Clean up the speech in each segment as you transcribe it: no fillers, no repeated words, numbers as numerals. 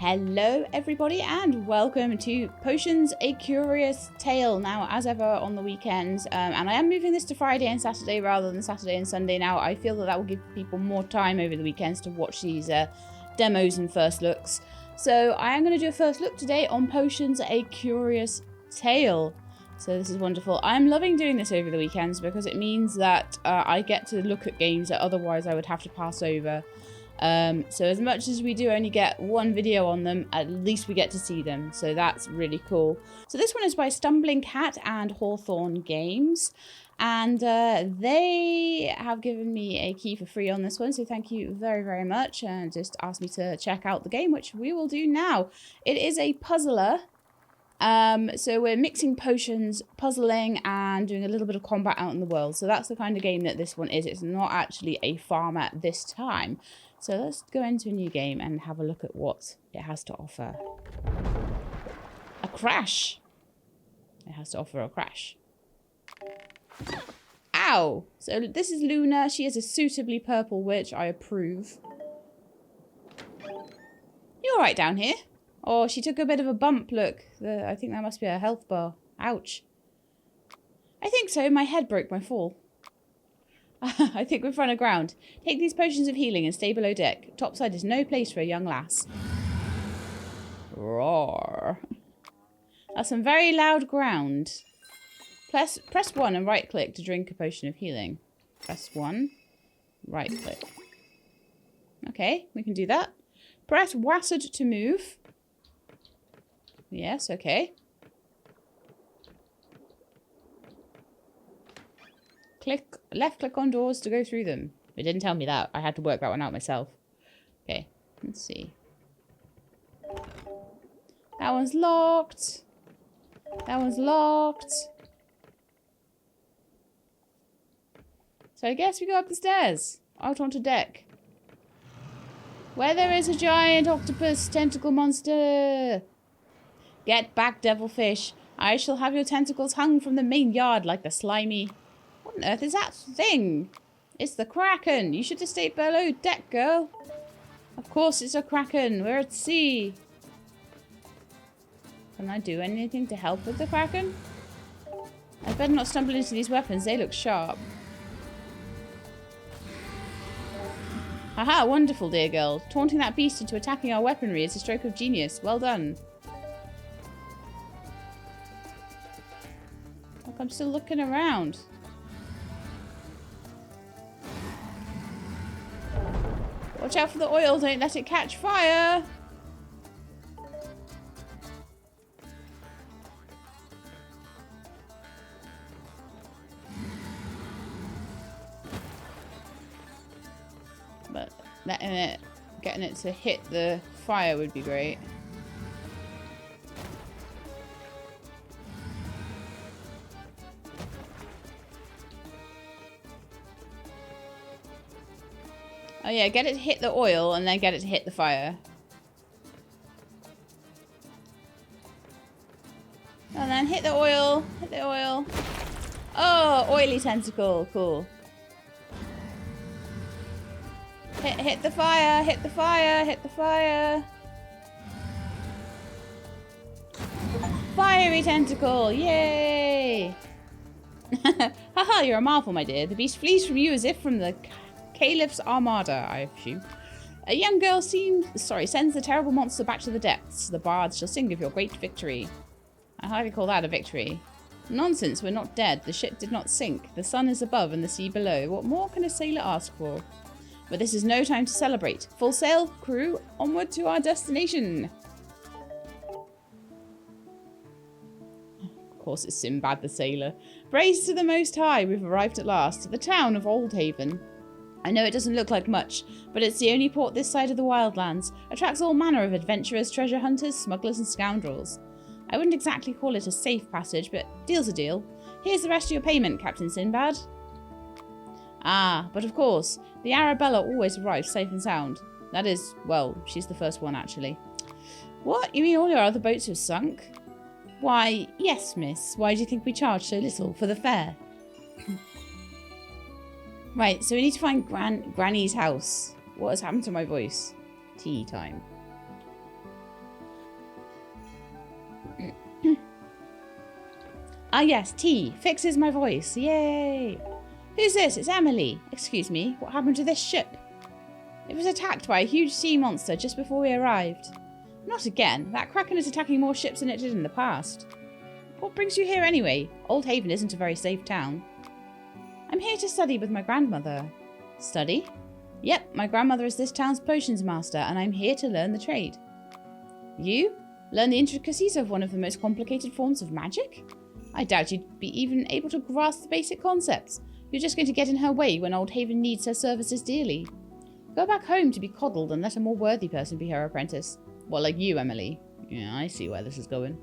Hello everybody and welcome to Potions A Curious Tale. Now as ever on the weekends, and I am moving this to Friday and Saturday rather than Saturday and Sunday now. I feel that will give people more time over the weekends to watch these demos and first looks. So I am going to do a first look today on Potions A Curious Tale. So this is wonderful. I'm loving doing this over the weekends because it means that I get to look at games that otherwise I would have to pass over. So as much as we do only get one video on them, at least we get to see them. So that's really cool. So this one is by Stumbling Cat and Hawthorn Games. And they have given me a key for free on this one. So thank you very, very much. And just asked me to check out the game, which we will do now. It is a puzzler. So we're mixing potions, puzzling, and doing a little bit of combat out in the world. So that's the kind of game that this one is. It's not actually a farm at this time. So let's go into a new game and have a look at what it has to offer. A crash. It has to offer a crash. Ow! So this is Luna. She is a suitably purple witch. I approve. You alright down here? Oh, she took a bit of a bump, look. I think that must be her health bar. Ouch. I think so. My head broke my fall. I think we've run aground. Take these potions of healing and stay below deck. Topside is no place for a young lass. Roar. That's some very loud ground. Press 1 and right click to drink a potion of healing. Press 1, right click. Okay, we can do that. Press WASD to move. Yes, okay. Left click on doors to go through them. It didn't tell me that. I had to work that one out myself. Okay, let's see. That one's locked. That one's locked. So I guess we go up the stairs. Out onto deck. Where there is a giant octopus tentacle monster. Get back, devilfish. I shall have your tentacles hung from the main yard like the slimy... What on earth is that thing? It's the Kraken. You should have stayed below deck, girl. Of course it's a Kraken. We're at sea. Can I do anything to help with the Kraken? I better not stumble into these weapons. They look sharp. Haha, wonderful, dear girl. Taunting that beast into attacking our weaponry is a stroke of genius. Well done. Look, I'm still looking around. Watch out for the oil, don't let it catch fire! But getting it to hit the fire would be great. Oh yeah, get it to hit the oil and then get it to hit the fire. And then hit the oil. Hit the oil. Oh, oily tentacle. Cool. Hit the fire. Hit the fire. Hit the fire. Fiery tentacle. Yay. Haha, you're a marvel, my dear. The beast flees from you as if from the... Caliph's armada, I assume. A young girl sends the terrible monster back to the depths. The bards shall sing of your great victory. I hardly call that a victory. Nonsense, we're not dead. The ship did not sink. The sun is above and the sea below. What more can a sailor ask for? But this is no time to celebrate. Full sail, crew, onward to our destination. Of course it's Sinbad the sailor. Praise to the Most High, we've arrived at last. The town of Oldhaven. I know it doesn't look like much, but it's the only port this side of the wildlands. Attracts all manner of adventurers, treasure hunters, smugglers and scoundrels. I wouldn't exactly call it a safe passage, but deal's a deal. Here's the rest of your payment, Captain Sinbad. Ah, but of course, the Arabella always arrives safe and sound. That is, well, she's the first one actually. What? You mean all your other boats have sunk? Why, yes, miss. Why do you think we charge so little for the fare? Right, so we need to find Granny's house. What has happened to my voice? Tea time. Ah yes, tea. Fixes my voice. Yay. Who's this? It's Emily. Excuse me, what happened to this ship? It was attacked by a huge sea monster just before we arrived. Not again. That kraken is attacking more ships than it did in the past. What brings you here anyway? Old Haven isn't a very safe town. I'm here to study with my grandmother. Study? Yep, my grandmother is this town's potions master, and I'm here to learn the trade. You? Learn the intricacies of one of the most complicated forms of magic? I doubt you'd be even able to grasp the basic concepts. You're just going to get in her way when Old Haven needs her services dearly. Go back home to be coddled and let a more worthy person be her apprentice. Well, like you, Emily. Yeah, I see where this is going.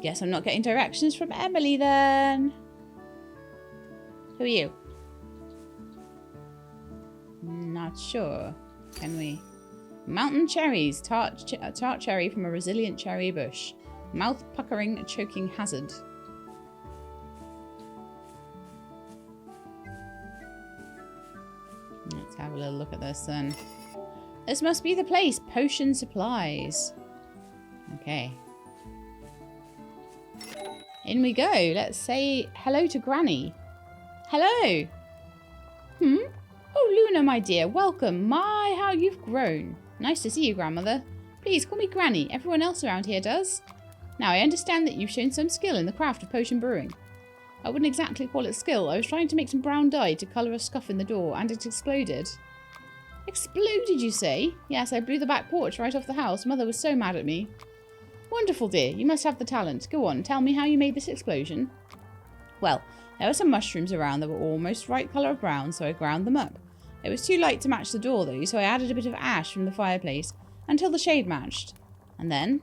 Guess I'm not getting directions from Emily then. Who are you? Not sure. Can we? Mountain cherries. Tart cherry from a resilient cherry bush. Mouth puckering, choking hazard. Let's have a little look at this then. This must be the place. Potion supplies. Okay. In we go. Let's say hello to Granny. Hello. Oh, Luna, my dear. Welcome. My, how you've grown. Nice to see you, Grandmother. Please call me Granny. Everyone else around here does. Now, I understand that you've shown some skill in the craft of potion brewing. I wouldn't exactly call it skill. I was trying to make some brown dye to colour a scuff in the door, and it exploded. Exploded, you say? Yes, I blew the back porch right off the house. Mother was so mad at me. Wonderful, dear. You must have the talent. Go on, tell me how you made this explosion. Well, there were some mushrooms around that were almost right colour of brown, so I ground them up. It was too light to match the door, though, so I added a bit of ash from the fireplace until the shade matched. And then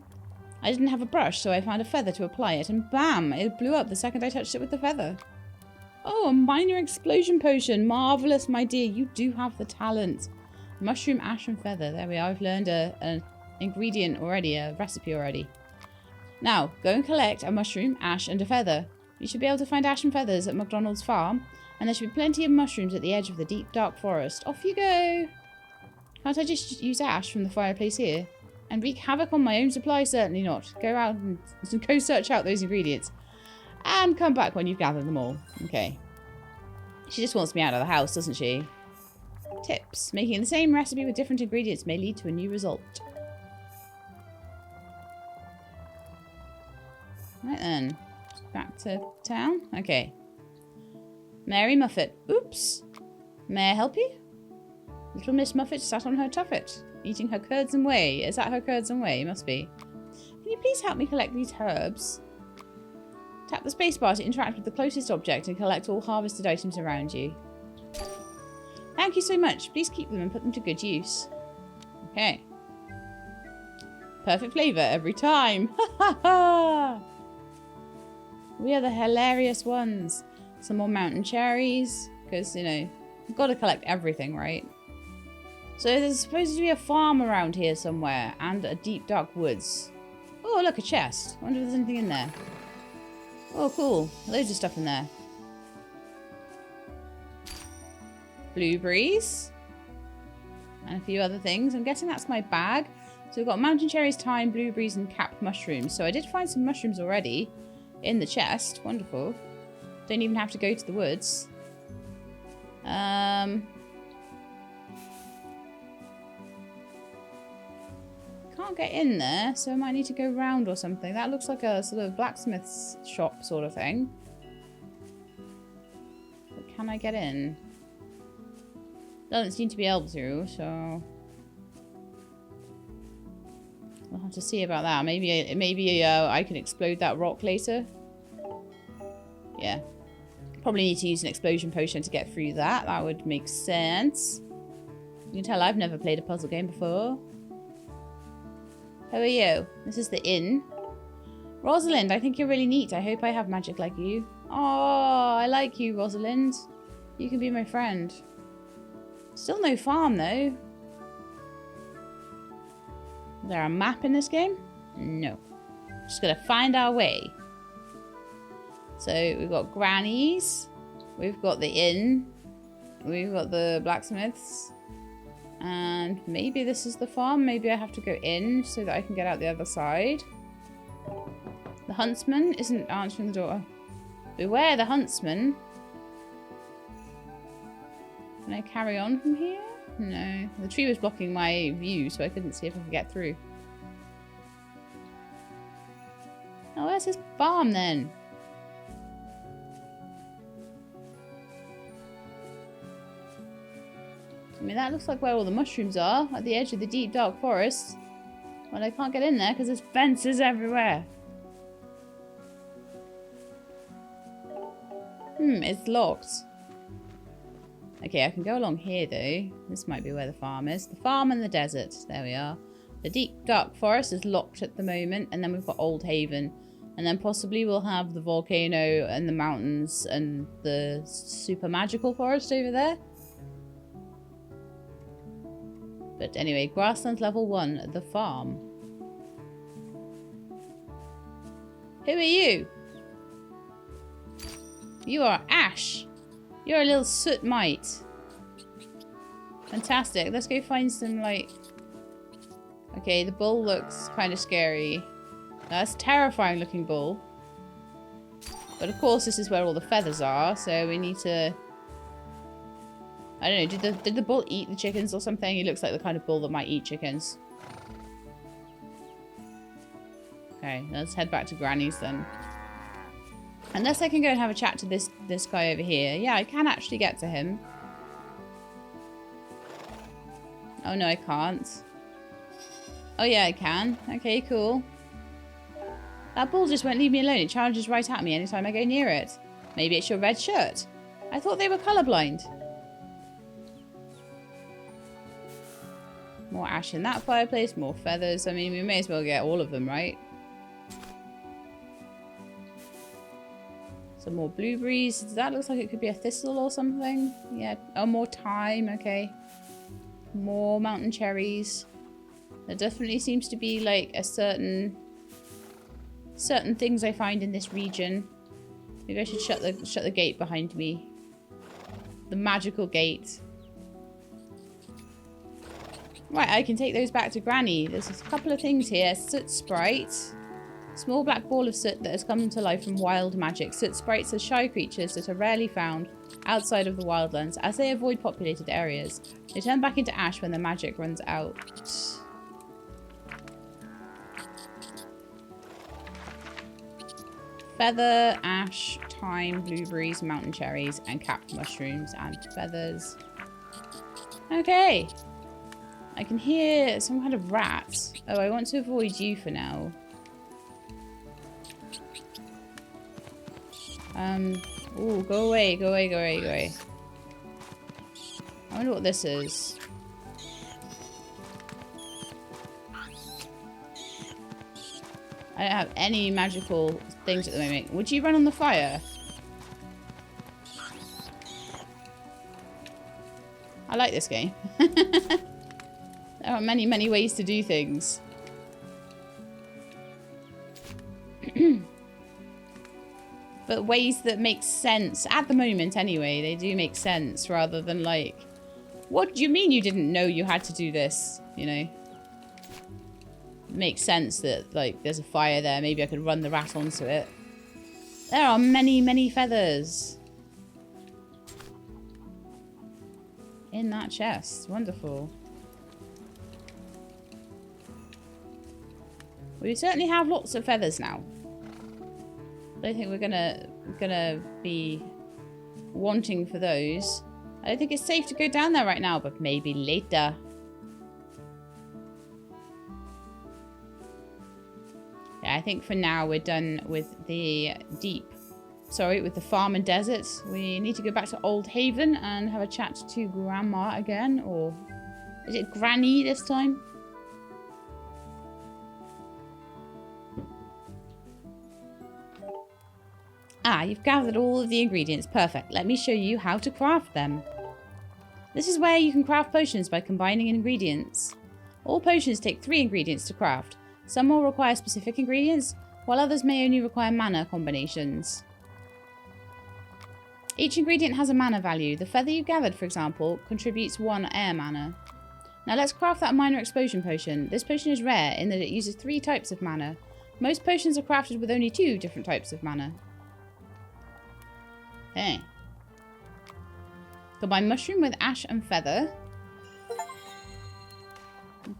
I didn't have a brush, so I found a feather to apply it, and bam! It blew up the second I touched it with the feather. Oh, a minor explosion potion. Marvellous, my dear. You do have the talent. Mushroom, ash, and feather. There we are. I've learned an ingredient already, a recipe already. Now, go and collect a mushroom, ash, and a feather. You should be able to find ash and feathers at McDonald's farm, and there should be plenty of mushrooms at the edge of the deep, dark forest. Off you go! Can't I just use ash from the fireplace here? And wreak havoc on my own supply? Certainly not. Go out and go search out those ingredients. And come back when you've gathered them all. Okay. She just wants me out of the house, doesn't she? Tips. Making the same recipe with different ingredients may lead to a new result. Right then. Back to town. Okay. Mary Muffet. Oops. May I help you? Little Miss Muffet sat on her tuffet, eating her curds and whey. Is that her curds and whey? Must be. Can you please help me collect these herbs? Tap the spacebar to interact with the closest object and collect all harvested items around you. Thank you so much. Please keep them and put them to good use. Okay. Perfect flavour every time. Ha ha ha! We are the hilarious ones. Some more mountain cherries. Because, you know, you've got to collect everything, right? So there's supposed to be a farm around here somewhere. And a deep, dark woods. Oh, look, a chest. I wonder if there's anything in there. Oh, cool. Loads of stuff in there. Blueberries. And a few other things. I'm guessing that's my bag. So we've got mountain cherries, thyme, blueberries, and capped mushrooms. So I did find some mushrooms already in the chest. Wonderful. Don't even have to go to the woods. Can't get in there, so I might need to go round or something. That looks like a sort of blacksmith's shop sort of thing. But can I get in? Doesn't seem to be able to, so we'll have to see about that. Maybe I can explode that rock later. Yeah. Probably need to use an explosion potion to get through that. That would make sense. You can tell I've never played a puzzle game before. Who are you? This is the inn. Rosalind, I think you're really neat. I hope I have magic like you. Oh, I like you, Rosalind. You can be my friend. Still no farm, though. Is there a map in this game? No. Just gotta find our way. So, we've got Granny's. We've got the inn. We've got the blacksmiths. And maybe this is the farm. Maybe I have to go in so that I can get out the other side. The huntsman isn't answering the door. Beware the huntsman. Can I carry on from here? No. The tree was blocking my view, so I couldn't see if I could get through. Oh, where's his farm then? I mean, that looks like where all the mushrooms are, at the edge of the deep, dark forest. Well, I can't get in there because there's fences everywhere. It's locked. Okay, I can go along here, though. This might be where the farm is. The farm and the desert. There we are. The deep, dark forest is locked at the moment, and then we've got Old Haven. And then possibly we'll have the volcano and the mountains and the super magical forest over there. But anyway, grasslands level 1, the farm. Who are you? You are Ash. You're a little soot mite. Fantastic. Let's go find some, like... Okay, the bull looks kind of scary. That's a terrifying looking bull. But of course this is where all the feathers are, so we need to... I don't know, did the bull eat the chickens or something? He looks like the kind of bull that might eat chickens. Okay, let's head back to Granny's then. Unless I can go and have a chat to this guy over here. Yeah, I can actually get to him. Oh no, I can't. Oh yeah, I can. Okay, cool. That bull just won't leave me alone. It charges right at me anytime I go near it. Maybe it's your red shirt. I thought they were colourblind. More ash in that fireplace, more feathers. I mean, we may as well get all of them, right? Some more blueberries. That looks like it could be a thistle or something. Yeah. Oh, more thyme. Okay. More mountain cherries. There definitely seems to be like a certain things I find in this region. Maybe I should shut the gate behind me. The magical gate. Right, I can take those back to Granny. There's a couple of things here. Soot sprite. Small black ball of soot that has come to life from wild magic. Soot sprites are shy creatures that are rarely found outside of the wildlands. As they avoid populated areas, they turn back into ash when their magic runs out. Feather, ash, thyme, blueberries, mountain cherries, and capped mushrooms and feathers. Okay. I can hear some kind of rat. Oh, I want to avoid you for now. Ooh, go away, go away, go away, go away. I wonder what this is. I don't have any magical things at the moment. Would you run on the fire? I like this game. There are many, many ways to do things. But ways that make sense. At the moment, anyway. They do make sense rather than like... What do you mean you didn't know you had to do this? You know? It makes sense that, like, there's a fire there. Maybe I could run the rat onto it. There are many, many feathers. In that chest. Wonderful. We certainly have lots of feathers now. I don't think we're gonna be wanting for those. I don't think it's safe to go down there right now, but maybe later. Yeah, I think for now we're done with the with the farm and desert. We need to go back to Old Haven and have a chat to Grandma again, or is it Granny this time? Ah, you've gathered all of the ingredients. Perfect. Let me show you how to craft them. This is where you can craft potions by combining ingredients. All potions take 3 ingredients to craft. Some will require specific ingredients, while others may only require mana combinations. Each ingredient has a mana value. The feather you gathered, for example, contributes 1 air mana. Now let's craft that minor explosion potion. This potion is rare in that it uses 3 types of mana. Most potions are crafted with only 2 different types of mana. Okay. Combine mushroom with ash and feather.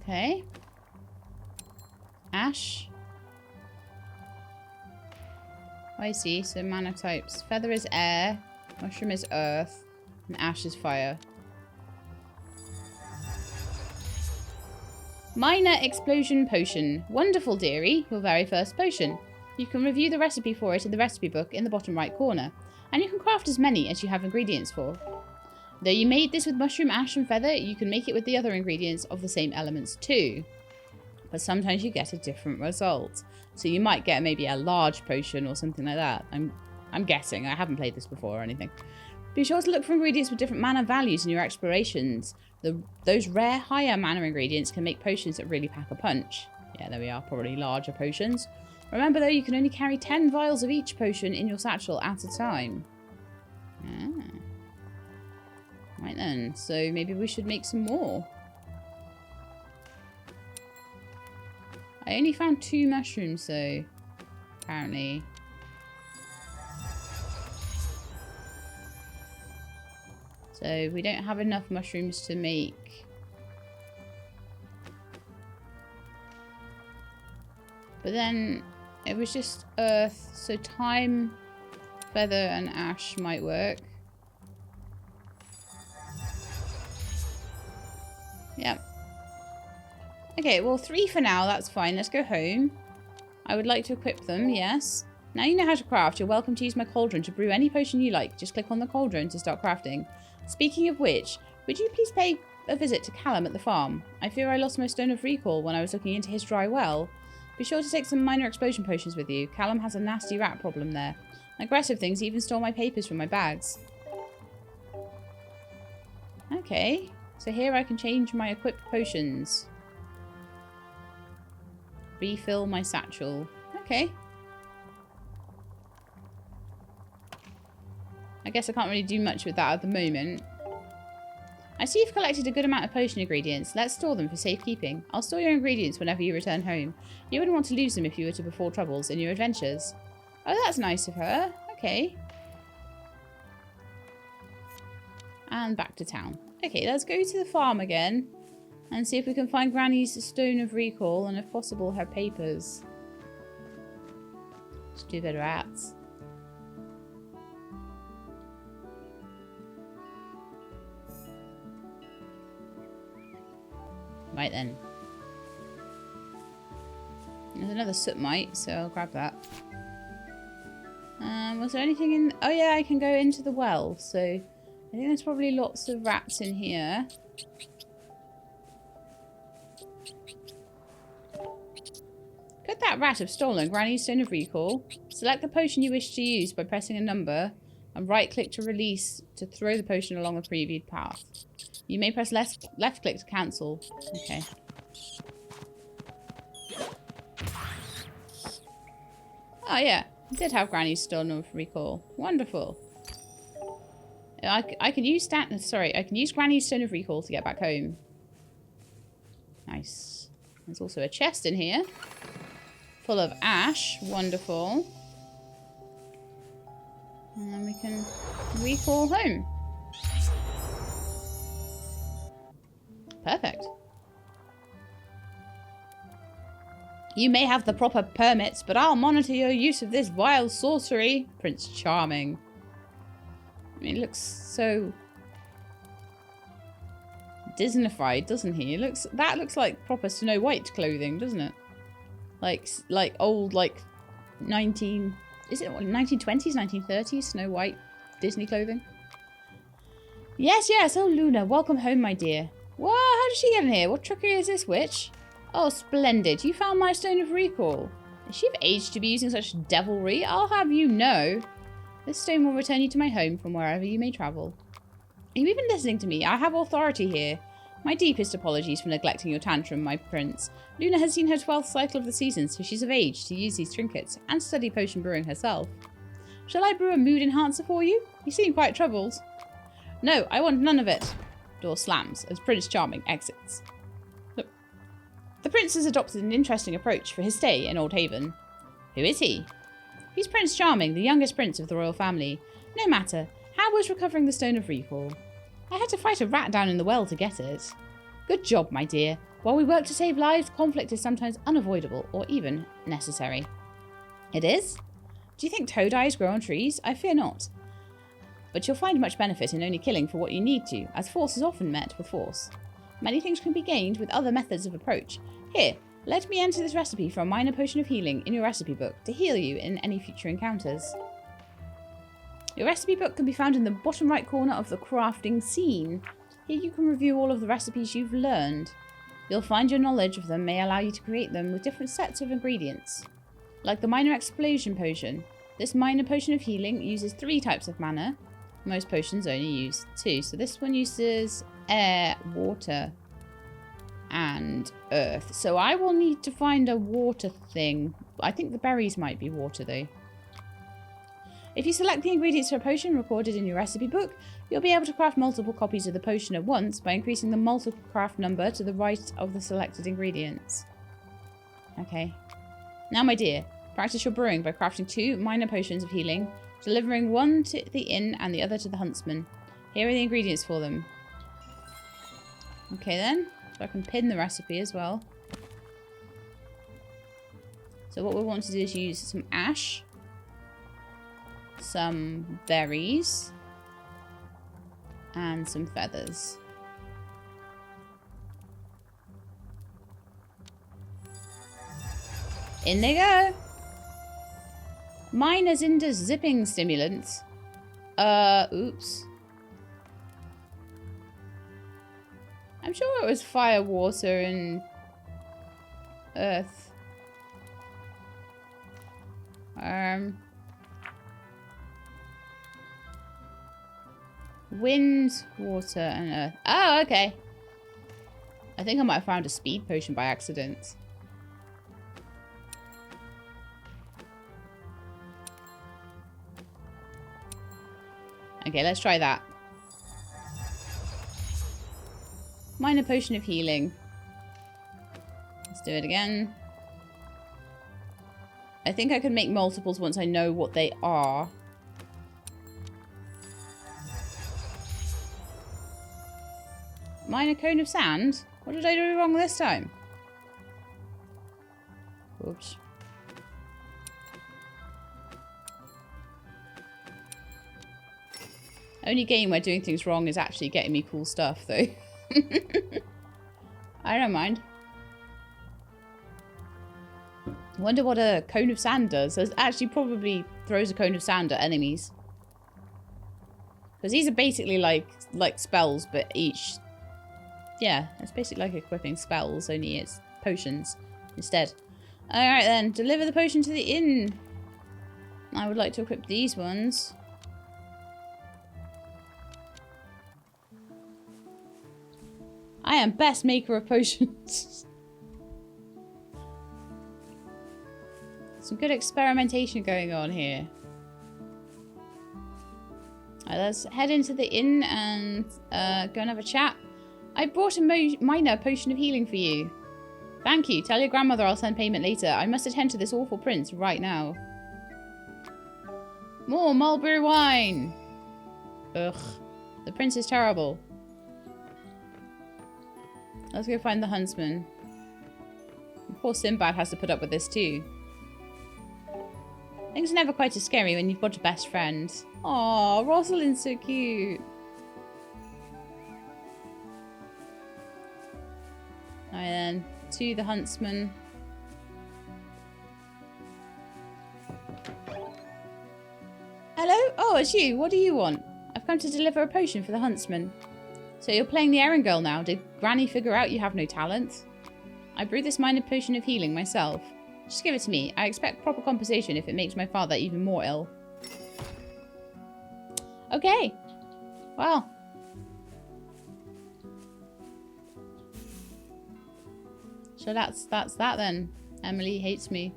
Okay. Ash. Oh, I see. So mana types. Feather is air. Mushroom is earth. And ash is fire. Minor explosion potion. Wonderful, dearie. Your very first potion. You can review the recipe for it in the recipe book in the bottom right corner. And you can craft as many as you have ingredients for. Though you made this with mushroom, ash and feather, you can make it with the other ingredients of the same elements too. But sometimes you get a different result. So you might get maybe a large potion or something like that. I'm guessing. I haven't played this before or anything. Be sure to look for ingredients with different mana values in your explorations. Those rare higher mana ingredients can make potions that really pack a punch. Yeah, there we are. Probably larger potions. Remember though, you can only carry 10 vials of each potion in your satchel at a time. Ah. Right then, so maybe we should make some more. I only found 2 mushrooms though, apparently. So we don't have enough mushrooms to make. But then it was just earth, so thyme, feather and ash might work. Yep. Okay, well 3 for now, that's fine. Let's go home. I would like to equip them, yes. Now you know how to craft. You're welcome to use my cauldron to brew any potion you like. Just click on the cauldron to start crafting. Speaking of which, would you please pay a visit to Callum at the farm? I fear I lost my stone of recall when I was looking into his dry well. Be sure to take some minor explosion potions with you. Callum has a nasty rat problem there. Aggressive things even stole my papers from my bags. Okay. So here I can change my equipped potions. Refill my satchel. Okay. I guess I can't really do much with that at the moment. I see you've collected a good amount of potion ingredients. Let's store them for safekeeping. I'll store your ingredients whenever you return home. You wouldn't want to lose them if you were to befall troubles in your adventures. Oh, that's nice of her. Okay. And back to town. Okay, let's go to the farm again and see if we can find Granny's stone of recall and if possible her papers. Stupid rats. Right then. There's another soot mite, so I'll grab that. Was there anything in... Oh yeah, I can go into the well, so I think there's probably lots of rats in here. Could that rat have stolen Granny's stone of recall? Select the potion you wish to use by pressing a number and right click to release to throw the potion along a previewed path. You may press left click to cancel. Okay. Oh yeah, I did have Granny's stone of recall. Wonderful. I can use I can use Granny's stone of recall to get back home. Nice. There's also a chest in here. Full of ash. Wonderful. And then we can recall home. Perfect. You may have the proper permits, but I'll monitor your use of this vile sorcery. Prince Charming. I mean, it looks so Disneyfied, doesn't he? That looks like proper Snow White clothing, doesn't it? Like old, like 1920s, 1930s Snow White Disney clothing. Yes, yes. Oh, Luna, welcome home, my dear. What? How did she get in here? What trickery is this, witch? Oh, splendid. You found my stone of recall. Is she of age to be using such devilry? I'll have you know. This stone will return you to my home from wherever you may travel. Are you even listening to me? I have authority here. My deepest apologies for neglecting your tantrum, my prince. Luna has seen her 12th cycle of the season, so she's of age to use these trinkets and study potion brewing herself. Shall I brew a mood enhancer for you? You seem quite troubled. No, I want none of it. Door slams as Prince Charming exits. The prince has adopted an interesting approach for his stay in Old Haven. Who is he? He's Prince Charming, the youngest prince of the royal family. No matter, how was recovering the Stone of Recall? I had to fight a rat down in the well to get it. Good job, my dear. While we work to save lives, conflict is sometimes unavoidable or even necessary. It is? Do you think toad eyes grow on trees? I fear not. But you'll find much benefit in only killing for what you need to, as force is often met with force. Many things can be gained with other methods of approach. Here, let me enter this recipe for a minor potion of healing in your recipe book to heal you in any future encounters. Your recipe book can be found in the bottom right corner of the crafting scene. Here you can review all of the recipes you've learned. You'll find your knowledge of them may allow you to create them with different sets of ingredients. Like the minor explosion potion, this minor potion of healing uses 3 types of mana. Most potions only use 2, so this one uses air, water, and earth. So I will need to find a water thing. I think the berries might be water though. If you select the ingredients for a potion recorded in your recipe book, you'll be able to craft multiple copies of the potion at once by increasing the multi-craft number to the right of the selected ingredients. Okay. Now, my dear, practice your brewing by crafting 2 minor potions of healing, delivering one to the inn and the other to the huntsman. Here are the ingredients for them. Okay then, so I can pin the recipe as well. So what we want to do is use some ash, some berries, and some feathers. In they go! Mine as in the zipping stimulant. Oops. I'm sure it was fire, water, and earth. Wind, water, and earth. Oh, okay. I think I might have found a speed potion by accident. Okay, let's try that. Minor potion of healing. Let's do it again. I think I can make multiples once I know what they are. Minor cone of sand? What did I do wrong this time? Oops. Only game where doing things wrong is actually getting me cool stuff, though. I don't mind. I wonder what a cone of sand does. So it actually probably throws a cone of sand at enemies. Because these are basically like spells, but each... Yeah, it's basically like equipping spells, only it's potions instead. Alright then, deliver the potion to the inn. I would like to equip these ones. I am best maker of potions. Some good experimentation going on here. Alright, let's head into the inn and go and have a chat. I brought a minor potion of healing for you. Thank you. Tell your grandmother I'll send payment later. I must attend to this awful prince right now. More mulberry wine. Ugh. The prince is terrible. Let's go find the huntsman. Poor Sinbad has to put up with this too. Things are never quite as scary when you've got a best friend. Aw, Rosalind's so cute. Alright then, to the huntsman. Hello? Oh, it's you. What do you want? I've come to deliver a potion for the huntsman. So you're playing the errand girl now. Did Granny figure out you have no talent? I brewed this minor potion of healing myself. Just give it to me. I expect proper compensation if it makes my father even more ill. Okay. Well. So that's that then. Emily hates me.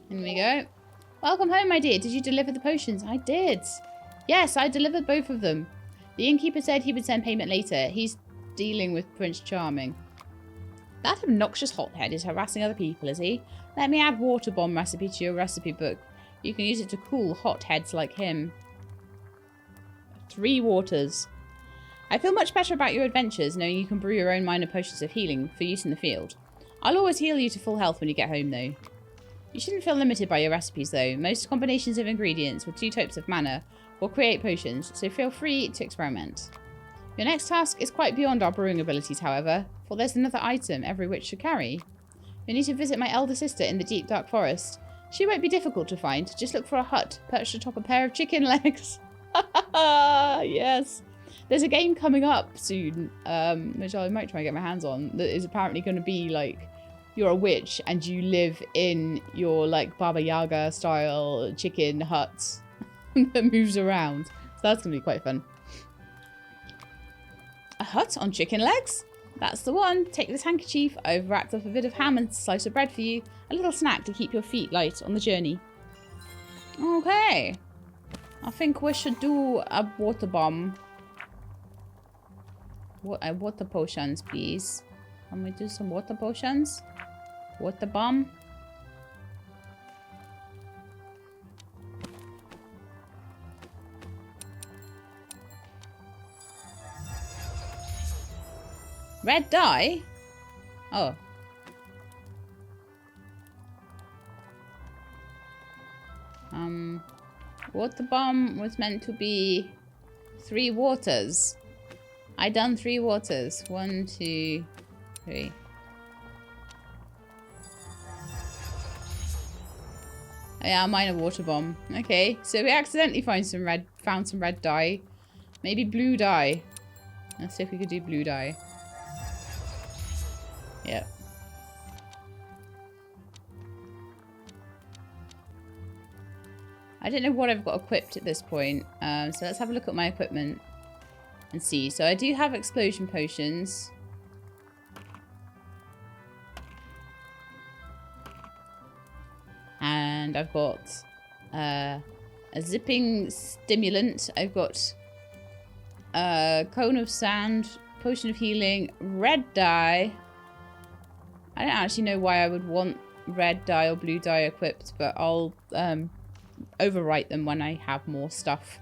In we go. Welcome home, my dear. Did you deliver the potions? I did. Yes, I delivered both of them. The innkeeper said he would send payment later. He's dealing with Prince Charming. That obnoxious hothead is harassing other people, is he? Let me add water bomb recipe to your recipe book. You can use it to cool hotheads like him. 3 waters. I feel much better about your adventures, knowing you can brew your own minor potions of healing for use in the field. I'll always heal you to full health when you get home, though. You shouldn't feel limited by your recipes, though. Most combinations of ingredients with 2 types of mana will create potions, so feel free to experiment. Your next task is quite beyond our brewing abilities, however, for there's another item every witch should carry. You need to visit my elder sister in the deep dark forest. She won't be difficult to find. Just look for a hut perched atop a pair of chicken legs. Yes. There's a game coming up soon, which I might try and get my hands on, that is apparently going to be like, you're a witch and you live in your like Baba Yaga style chicken hut that moves around. So that's going to be quite fun. A hut on chicken legs? That's the one. Take this handkerchief. I've wrapped up a bit of ham and a slice of bread for you. A little snack to keep your feet light on the journey. Okay. I think we should do a water bomb. Water potions, please. Can we do some water potions? Water bomb. Red dye? Oh. Water bomb was meant to be 3 waters. I done 3 waters. 1, 2, 3. Oh, yeah, minor water bomb. Okay, so we accidentally found some red dye. Maybe blue dye. Let's see if we could do blue dye. Yep. I don't know what I've got equipped at this point. So let's have a look at my equipment and see. So I do have explosion potions. And I've got a zipping stimulant. I've got a cone of sand, potion of healing, red dye. I don't actually know why I would want red dye or blue dye equipped, but I'll overwrite them when I have more stuff.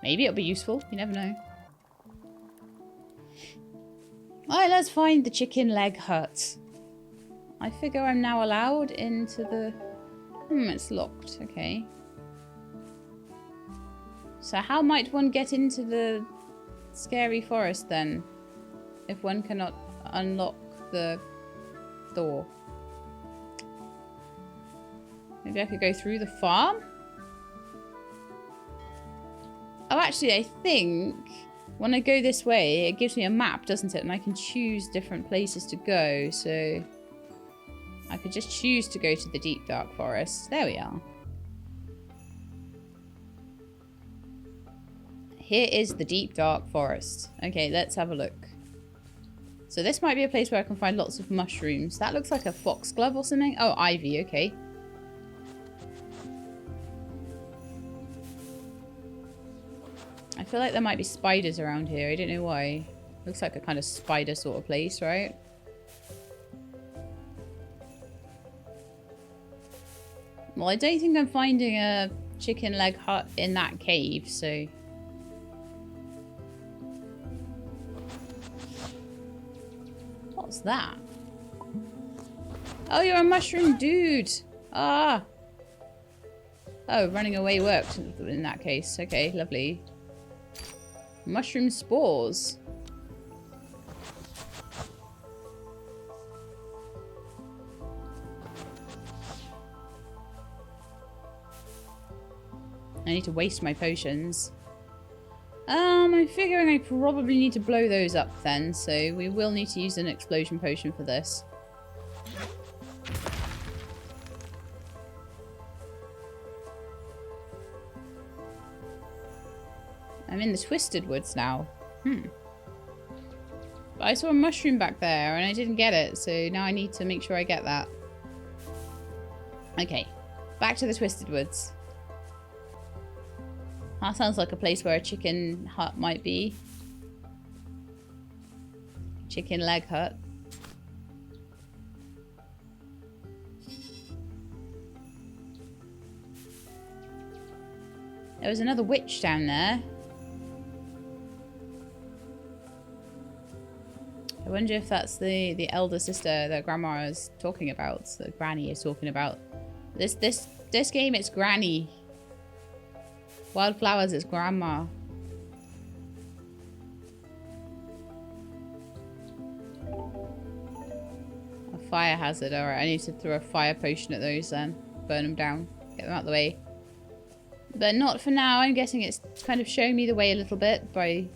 Maybe it'll be useful. You never know. Alright, let's find the chicken leg hut. I figure I'm now allowed into the... it's locked. Okay. So how might one get into the scary forest then? If one cannot unlock the door. Maybe I could go through the farm? Oh, actually, I think when I go this way, it gives me a map, doesn't it? And I can choose different places to go. So I could just choose to go to the deep dark forest. There we are. Here is the deep dark forest. Okay, let's have a look. So this might be a place where I can find lots of mushrooms. That looks like a foxglove or something. Oh, ivy, okay. I feel like there might be spiders around here. I don't know why. Looks like a kind of spider sort of place, right? Well, I don't think I'm finding a chicken leg hut in that cave, so... What's that? Oh, you're a mushroom dude! Ah! Oh, running away worked in that case. Okay, lovely. Mushroom spores. I need to waste my potions. I'm figuring I probably need to blow those up then, so we will need to use an explosion potion for this. I'm in the Twisted Woods now. But I saw a mushroom back there and I didn't get it, so now I need to make sure I get that. Okay, back to the Twisted Woods. That sounds like a place where a chicken hut might be. Chicken leg hut. There was another witch down there. I wonder if that's the elder sister that Grandma is talking about, that Granny is talking about. This game, it's Granny. Wildflowers, it's Grandma. A fire hazard. Alright, I need to throw a fire potion at those then. Burn them down. Get them out of the way. But not for now. I'm guessing it's kind of showing me the way a little bit by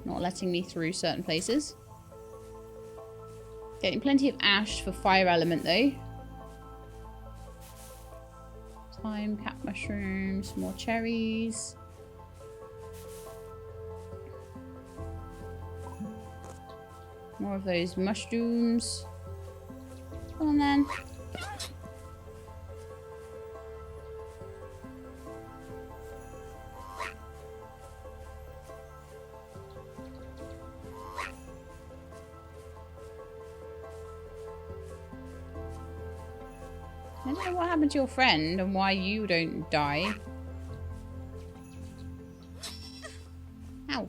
not letting me through certain places. Getting plenty of ash for fire element though. Thyme, cat mushrooms, more cherries. More of those mushrooms. Come on then. I don't know what happened to your friend and why you don't die. Ow.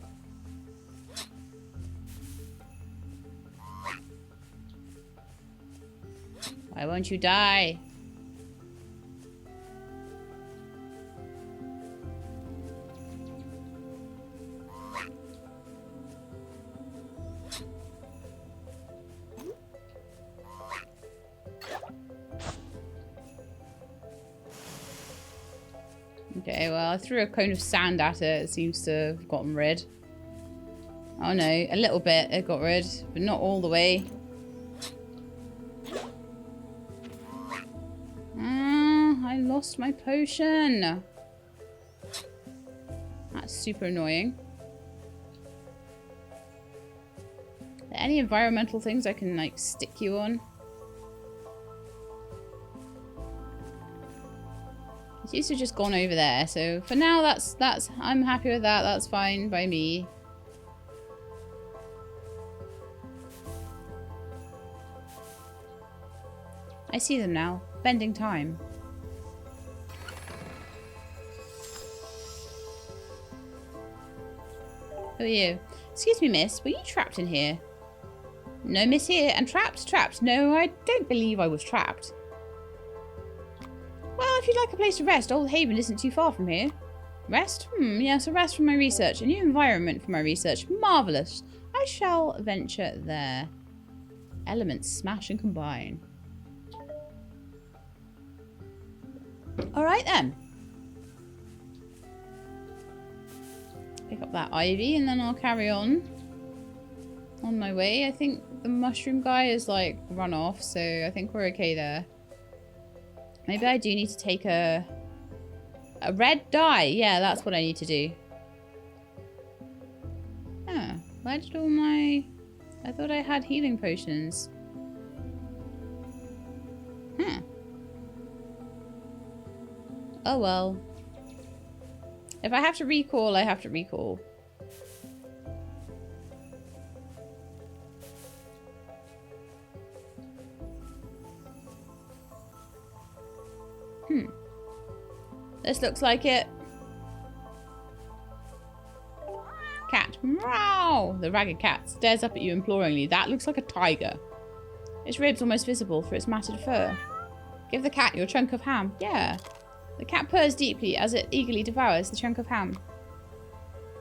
Why won't you die? Okay, well, I threw a cone of sand at it. It seems to have gotten rid. Oh no, a little bit it got rid, but not all the way. I lost my potion. That's super annoying. Are there any environmental things I can, like, stick you on? It seems to have just gone over there, so for now that's I'm happy with that. That's fine by me. I see them now. Bending time. Who are you? Excuse me, miss. Were you trapped in here? No, miss, here. And trapped? Trapped. No, I don't believe I was trapped. Well, if you'd like a place to rest, Old Haven isn't too far from here. Rest? Yes, a rest from my research. A new environment for my research. Marvellous. I shall venture there. Elements smash and combine. Alright then. Pick up that ivy and then I'll carry on my way. I think the mushroom guy is like run off, so I think we're okay there. Maybe I do need to take a red dye. Yeah, that's what I need to do. Oh, where did all my... I thought I had healing potions. Oh well. If I have to recall, I have to recall. This looks like it. Cat. Meow! The ragged cat stares up at you imploringly. That looks like a tiger. Its ribs almost visible for its matted fur. Give the cat your chunk of ham. Yeah. The cat purrs deeply as it eagerly devours the chunk of ham.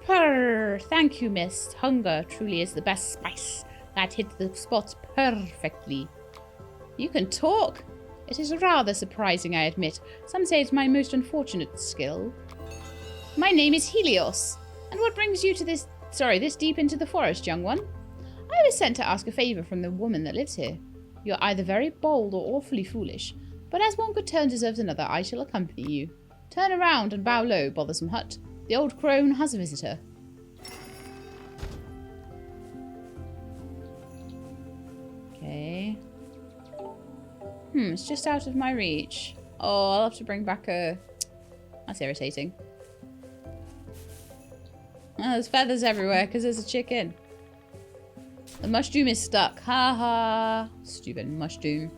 Purr! Thank you, miss. Hunger truly is the best spice that hits the spots perfectly. You can talk? It is rather surprising, I admit. Some say it's my most unfortunate skill. My name is Helios. And what brings you to this deep into the forest, young one? I was sent to ask a favour from the woman that lives here. You're either very bold or awfully foolish. But as one good turn deserves another, I shall accompany you. Turn around and bow low, bothersome hut. The old crone has a visitor. Okay. It's just out of my reach. Oh, I'll have to bring back a... That's irritating. Oh, there's feathers everywhere because there's a chicken. The mushroom is stuck. Ha ha. Stupid mushroom.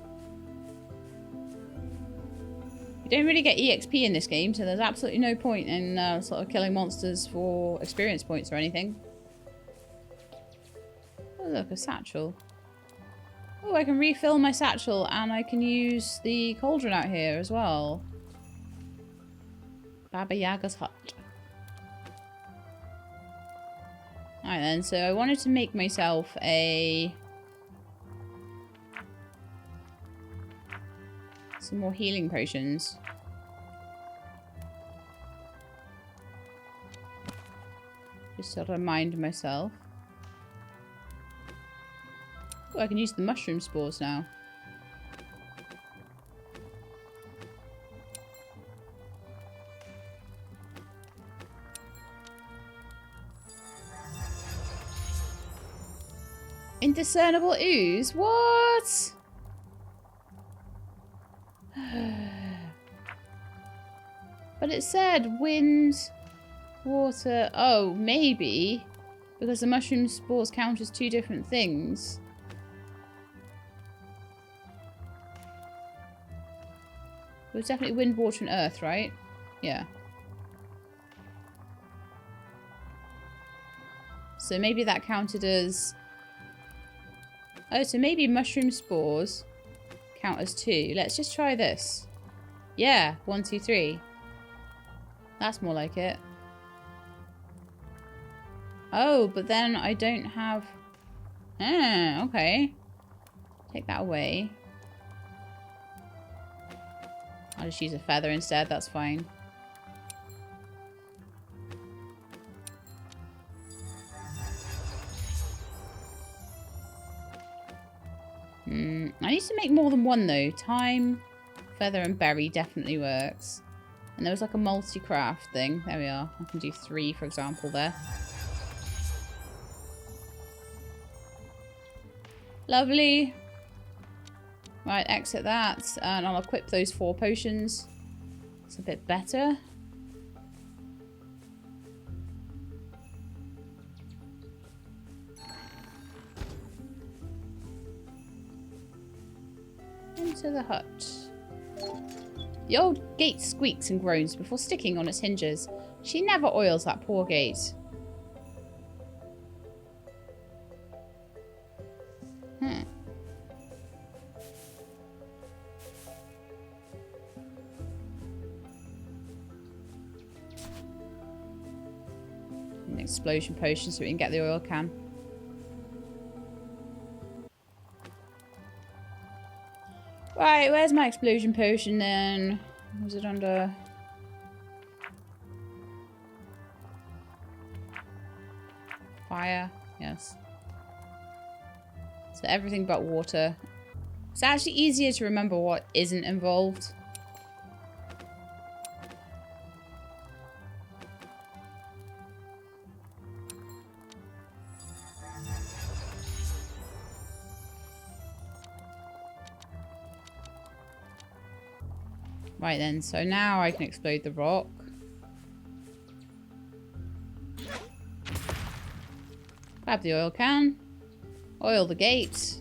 You don't really get EXP in this game, so there's absolutely no point in sort of killing monsters for experience points or anything. Oh, look, a satchel. Oh, I can refill my satchel and I can use the cauldron out here as well. Baba Yaga's hut. Alright then, so I wanted to make myself some more healing potions. Just to remind myself. Oh, I can use the mushroom spores now. Indiscernible ooze? What? But it said wind, water. Oh, maybe. Because the mushroom spores count as two different things. It was definitely wind, water, and earth, right? Yeah. So maybe that counted as... Oh, so maybe mushroom spores count as two. Let's just try this. Yeah, 1, 2, 3. That's more like it. Oh, but then I don't have... Ah, okay. Take that away. I'll just use a feather instead, that's fine. I need to make more than one though. Thyme, feather and berry definitely works. And there was like a multi-craft thing. There we are. I can do 3 for example there. Lovely. Right, exit that. And I'll equip those 4 potions. It's a bit better. Into the hut. The old gate squeaks and groans before sticking on its hinges. She never oils that poor gate. An explosion potion so we can get the oil can. Right, where's my explosion potion then? Was it under... Fire? Yes. So everything but water. It's actually easier to remember what isn't involved. Right then, so now I can explode the rock. Grab the oil can. Oil the gate.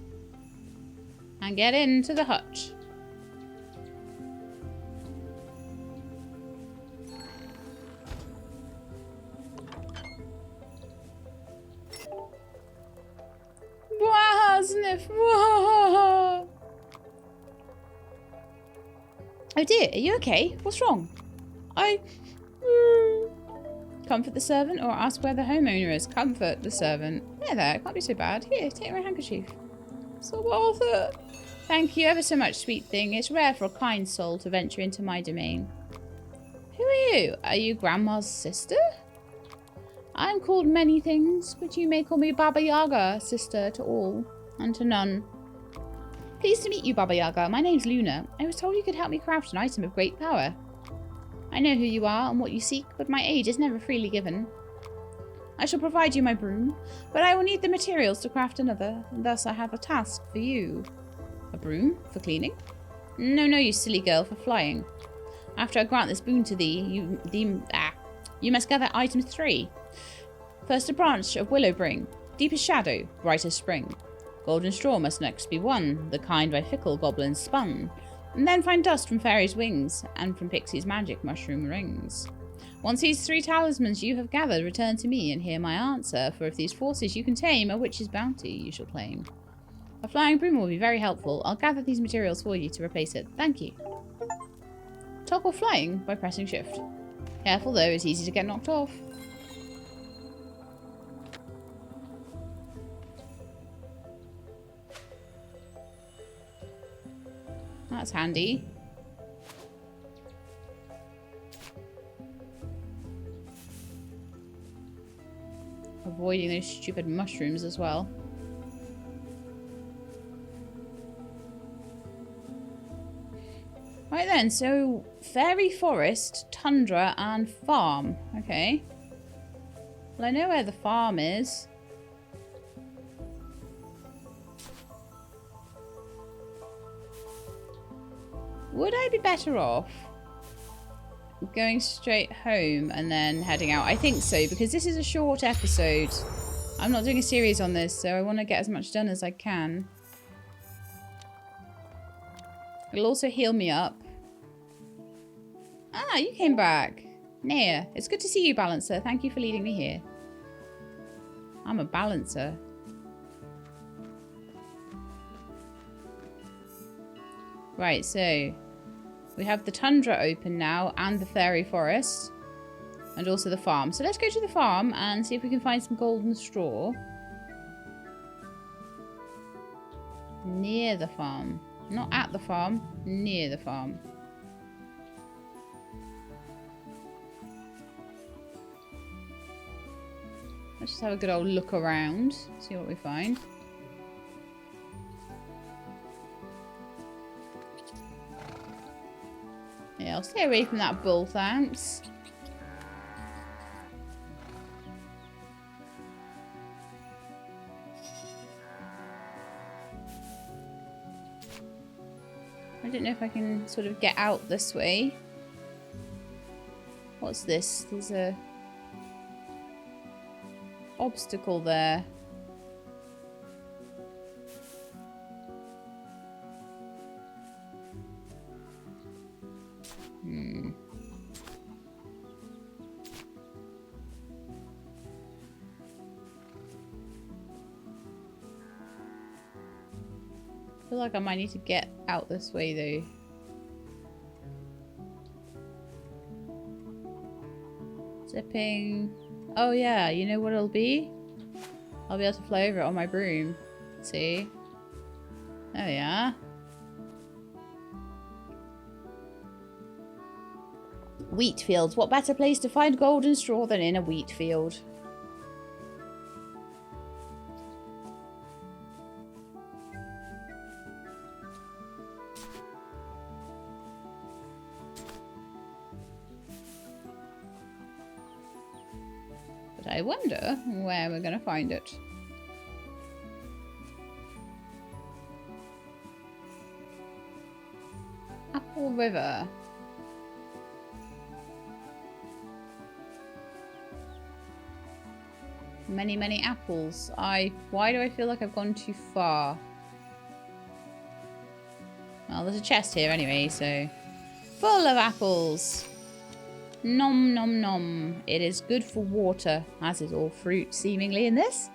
And get into the hut. Wah, sniff. Wah. Oh dear, are you okay? What's wrong? Comfort the servant or ask where the homeowner is. Comfort the servant. There, it can't be so bad. Here, take my handkerchief. So worth it. Thank you ever so much, sweet thing. It's rare for a kind soul to venture into my domain. Who are you? Are you Grandma's sister? I'm called many things, but you may call me Baba Yaga, sister to all and to none. Pleased to meet you, Baba Yaga. My name's Luna. I was told you could help me craft an item of great power. I know who you are and what you seek, but my aid is never freely given. I shall provide you my broom, but I will need the materials to craft another, and thus I have a task for you. A broom? For cleaning? No, you silly girl, for flying. After I grant this boon to thee, you must gather items 3. First a branch of willow bring, deepest shadow, brightest spring. Golden straw must next be won, the kind by fickle goblins spun. And then find dust from fairies' wings, and from pixies' magic mushroom rings. Once these 3 talismans you have gathered, return to me and hear my answer. For if these forces you can tame, a witch's bounty you shall claim. A flying broom will be very helpful. I'll gather these materials for you to replace it. Thank you. Toggle flying by pressing shift. Careful though, it's easy to get knocked off. That's handy. Avoiding those stupid mushrooms as well. Right then, so fairy forest, tundra, and farm. Okay. Well, I know where the farm is. Would I be better off going straight home and then heading out? I think so, because this is a short episode. I'm not doing a series on this, so I want to get as much done as I can. It'll also heal me up. Ah, you came back. Nia, it's good to see you, Balancer. Thank you for leading me here. I'm a Balancer. Right, so we have the tundra open now and the fairy forest and also the farm. So let's go to the farm and see if we can find some golden straw near the farm. Not at the farm, near the farm. Let's just have a good old look around, see what we find. Yeah, I'll stay away from that bull, thanks. I don't know if I can sort of get out this way. What's this? There's a obstacle there. I feel like I might need to get out this way though. Zipping. Oh yeah, you know what it'll be? I'll be able to fly over it on my broom. See? There we are. Wheat fields. What better place to find golden straw than in a wheat field? But I wonder where we're going to find it. Apple River. Many, many apples. Why do I feel like I've gone too far? Well, there's a chest here anyway, so... Full of apples! Nom nom nom. It is good for water, as is all fruit, seemingly, in this.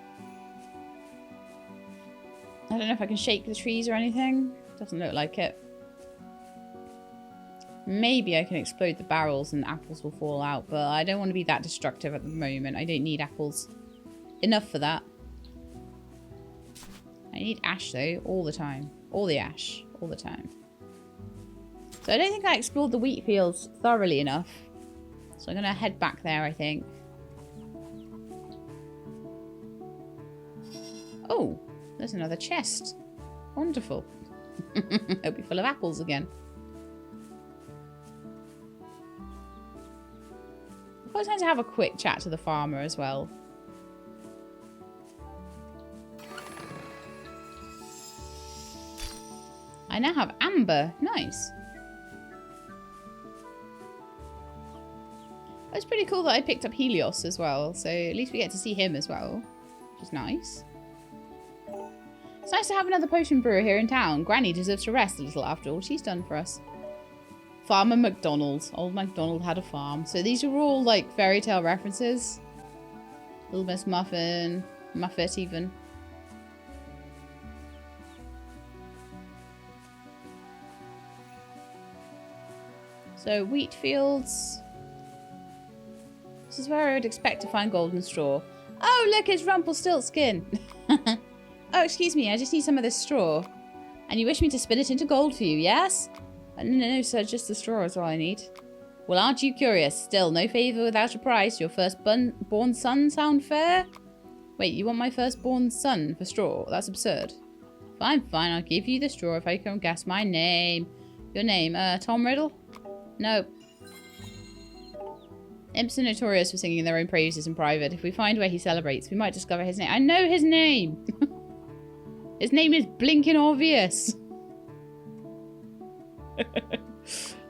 I don't know if I can shake the trees or anything. Doesn't look like it. Maybe I can explode the barrels and apples will fall out, but I don't want to be that destructive at the moment. I don't need apples. Enough for that. I need ash though, all the time. All the ash, all the time. So I don't think I explored the wheat fields thoroughly enough. So I'm going to head back there, I think. Oh, there's another chest. Wonderful. It'll be full of apples again. I always time to have a quick chat to the farmer as well. I now have amber. Nice. It's pretty cool that I picked up Helios as well, so at least we get to see him as well, which is nice. It's nice to have another potion brewer here in town. Granny deserves to rest a little after all she's done for us. Farmer McDonald. Old MacDonald had a farm. So these are all like fairy tale references. Little Miss Muffin, Muffet even. So wheat fields. This is where I would expect to find golden straw. Oh, look, it's Rumpelstiltskin. Oh, excuse me, I just need some of this straw. And you wish me to spin it into gold for you, yes? No, sir, just the straw is all I need. Well, aren't you curious? Still, no favour without a price. Your firstborn son sound fair? Wait, you want my firstborn son for straw? That's absurd. Fine, I'll give you the straw if I can guess my name. Your name, Tom Riddle? Nope. Imps are notorious for singing their own praises in private. If we find where he celebrates, we might discover his name. I know his name! His name is blinking obvious.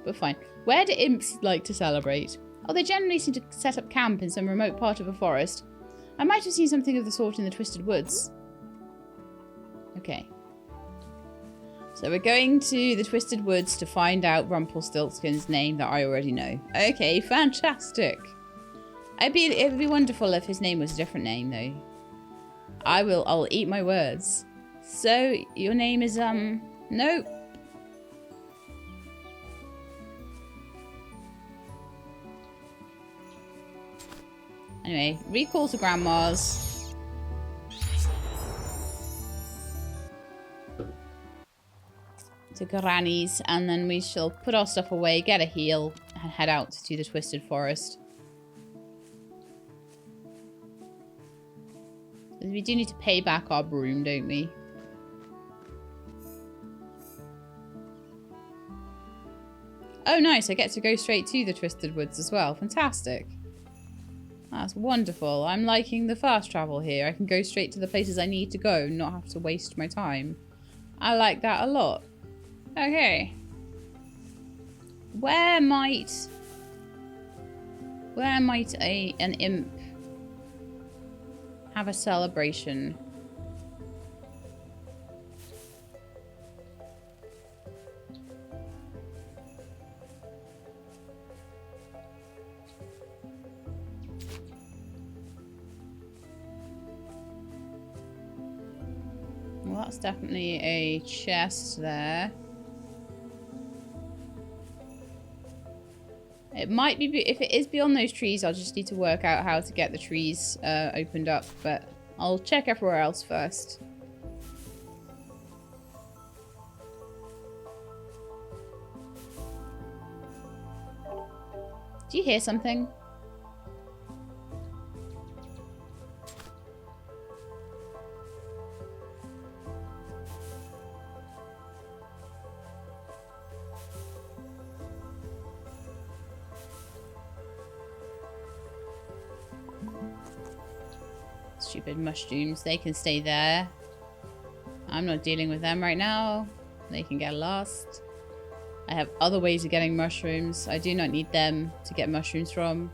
But fine. Where do imps like to celebrate? Oh, they generally seem to set up camp in some remote part of a forest. I might have seen something of the sort in the Twisted Woods. Okay. So we're going to the Twisted Woods to find out Rumpelstiltskin's name that I already know. Okay, fantastic. It'd be wonderful if his name was a different name, though. I'll eat my words. So, your name is, nope. Anyway, recall to Grandma's. To Granny's, and then we shall put our stuff away, get a heal, and head out to the Twisted Forest. We do need to pay back our broom, don't we? Oh, nice. I get to go straight to the Twisted Woods as well. Fantastic. That's wonderful. I'm liking the fast travel here. I can go straight to the places I need to go, not have to waste my time. I like that a lot. Okay. Where might an imp have a celebration? Well, that's definitely a chest there. It might be, if it is beyond those trees, I'll just need to work out how to get the trees opened up, but I'll check everywhere else first. Do you hear something? Stupid mushrooms, they can stay there. I'm not dealing with them right now. They can get lost. I have other ways of getting mushrooms. I do not need them to get mushrooms from.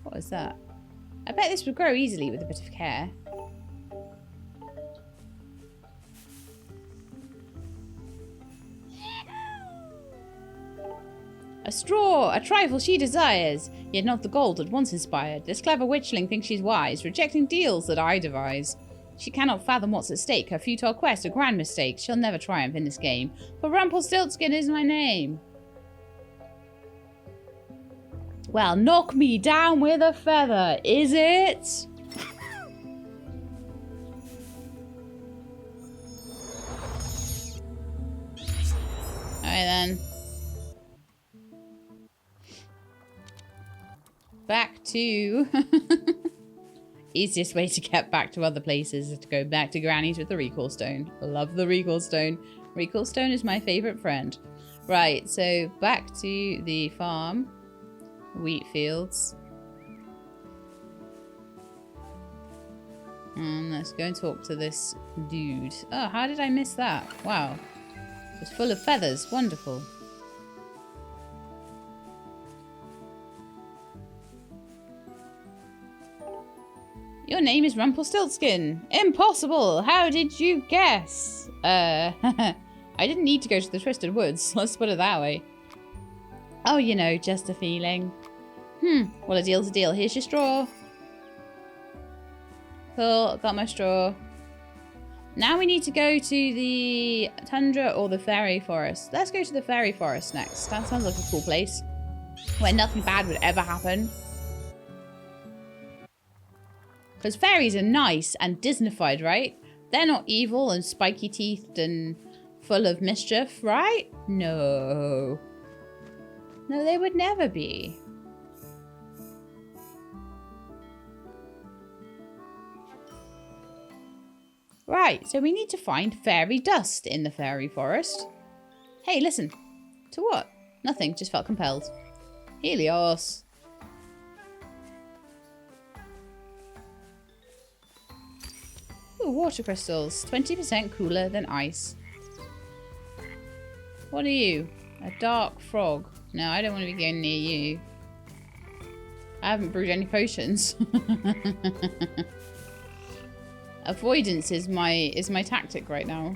What is that? I bet this would grow easily with a bit of care. A straw, a trifle she desires, yet not the gold that once inspired. This clever witchling thinks she's wise, rejecting deals that I devise. She cannot fathom what's at stake, her futile quest a grand mistake. She'll never triumph in this game, for Rumpelstiltskin is my name. Well, knock me down with a feather, is it? Alright then. Back to... Easiest way to get back to other places is to go back to Granny's with the recall stone. Love the recall stone. Recall stone is my favourite friend. Right, so back to the farm. Wheat fields. And let's go and talk to this dude. Oh, how did I miss that? Wow. It's full of feathers. Wonderful. Your name is Rumpelstiltskin. Impossible! How did you guess? I didn't need to go to the Twisted Woods. Let's put it that way. Oh, you know, just a feeling. Well, a deal's a deal. Here's your straw. Cool, got my straw. Now we need to go to the Tundra or the Fairy Forest. Let's go to the Fairy Forest next. That sounds like a cool place. Where nothing bad would ever happen. Because fairies are nice and Disneyfied, right? They're not evil and spiky-teethed and full of mischief, right? No. No, they would never be. Right, so we need to find fairy dust in the fairy forest. Hey, listen. To what? Nothing, just felt compelled. Helios. Ooh, water crystals. 20% cooler than ice. What are you? A dark frog. No, I don't want to be going near you. I haven't brewed any potions. Avoidance is my tactic right now.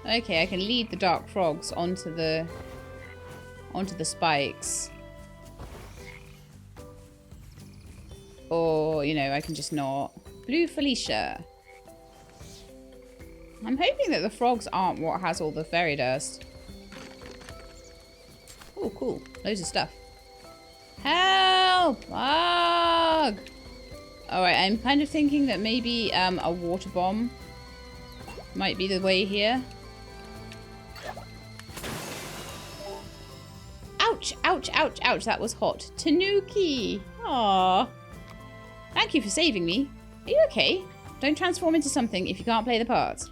Okay, I can lead the dark frogs onto the spikes. Or, you know, I can just not. Blue Felicia. I'm hoping that the frogs aren't what has all the fairy dust. Oh, cool. Loads of stuff. Help! Bug! Alright, I'm kind of thinking that maybe a water bomb might be the way here. Ouch! Ouch! Ouch! Ouch! That was hot. Tanuki! Aww. Thank you for saving me. Are you okay? Don't transform into something if you can't play the part.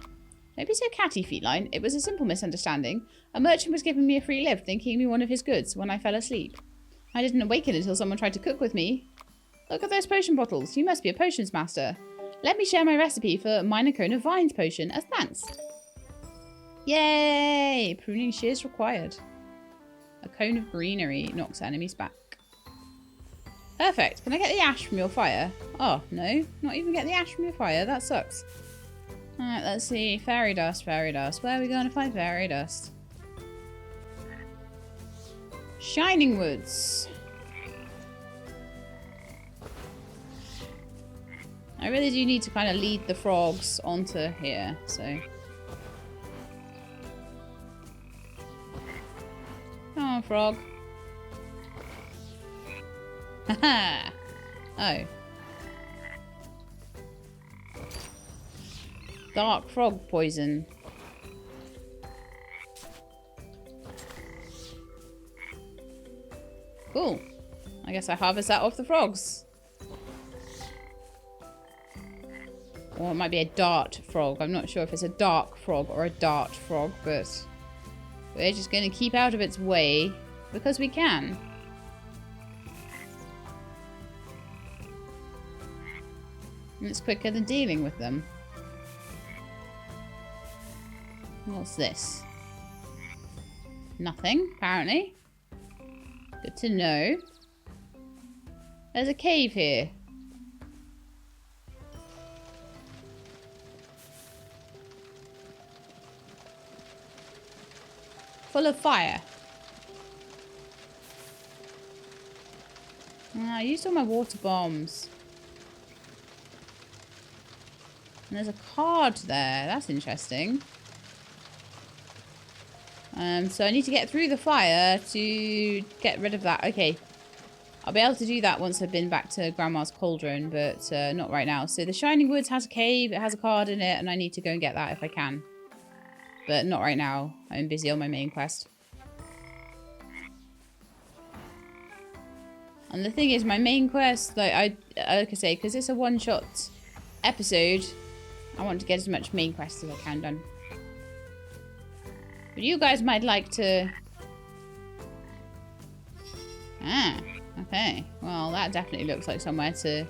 Don't be so catty, feline. It was a simple misunderstanding. A merchant was giving me a free lift, thinking me one of his goods when I fell asleep. I didn't awaken until someone tried to cook with me. Look at those potion bottles. You must be a potions master. Let me share my recipe for minor cone of vines potion as thanks. Yay! Pruning shears required. A cone of greenery knocks enemies back. Perfect. Can I get the ash from your fire? Oh, no. Not even get the ash from your fire. That sucks. Alright, let's see. Fairy dust, fairy dust. Where are we going to find fairy dust? Shining Woods. I really do need to kind of lead the frogs onto here, so. Come on, frog. Haha! Oh. Dark frog poison. Cool. I guess I harvest that off the frogs. Or it might be a dart frog. I'm not sure if it's a dark frog or a dart frog, but we're just going to keep out of its way because we can. And it's quicker than dealing with them. What's this? Nothing, apparently. Good to know. There's a cave here. Full of fire. I used all my water bombs. And there's a card there. That's interesting. So I need to get through the fire to get rid of that. Okay. I'll be able to do that once I've been back to Grandma's cauldron, but not right now. So the Shining Woods has a cave. It has a card in it, and I need to go and get that if I can. But not right now. I'm busy on my main quest. And the thing is, my main quest, like I say, because it's a one-shot episode, I want to get as much main quest as I can done. But you guys might like to... Ah, okay. Well, that definitely looks like somewhere to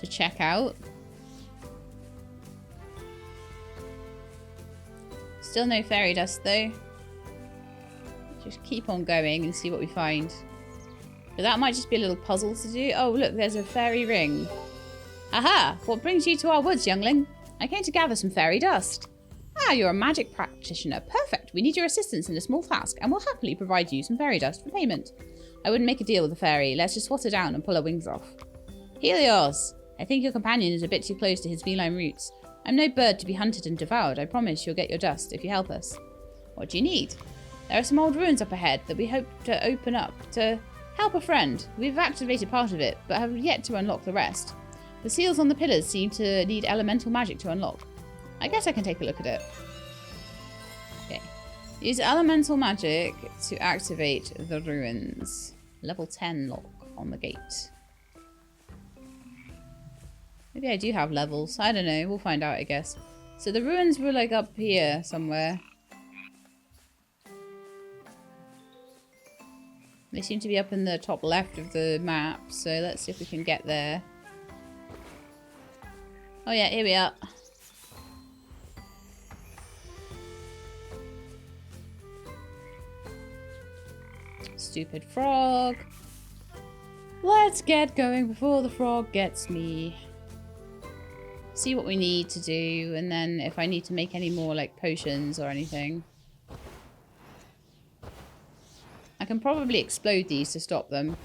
check out. Still no fairy dust though. Just keep on going and see what we find. But that might just be a little puzzle to do. Oh, look, there's a fairy ring. Aha! What brings you to our woods, youngling? I came to gather some fairy dust. Ah, you're a magic practitioner. Perfect. We need your assistance in a small task, and we'll happily provide you some fairy dust for payment. I wouldn't make a deal with the fairy. Let's just swat her down and pull her wings off. Helios! I think your companion is a bit too close to his feline roots. I'm no bird to be hunted and devoured. I promise you'll get your dust if you help us. What do you need? There are some old ruins up ahead that we hope to open up to help a friend. We've activated part of it, but have yet to unlock the rest. The seals on the pillars seem to need elemental magic to unlock. I guess I can take a look at it. Okay. Use elemental magic to activate the ruins. Level 10 lock on the gate. Maybe I do have levels. I don't know. We'll find out, I guess. So the ruins were like up here somewhere. They seem to be up in the top left of the map. So let's see if we can get there. Oh yeah, here we are. Stupid frog. Let's get going before the frog gets me. See what we need to do, and then if I need to make any more like potions or anything. I can probably explode these to stop them.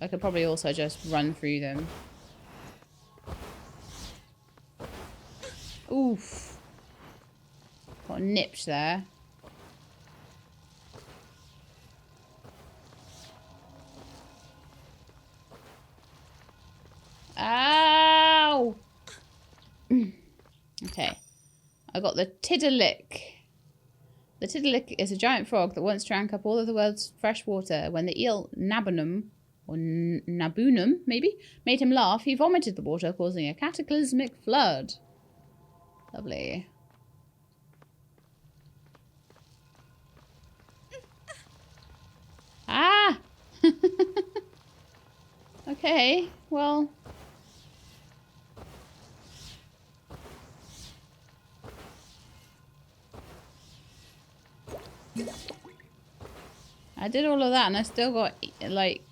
I could probably also just run through them. Oof. Got nipped there. Ow! Okay. I got the Tiddalick. The Tiddalick is a giant frog that once drank up all of the world's fresh water. When the eel Nabunum, or Nabunum, maybe, made him laugh, he vomited the water, causing a cataclysmic flood. Lovely. Ah! Okay, well... I did all of that and I still got, like...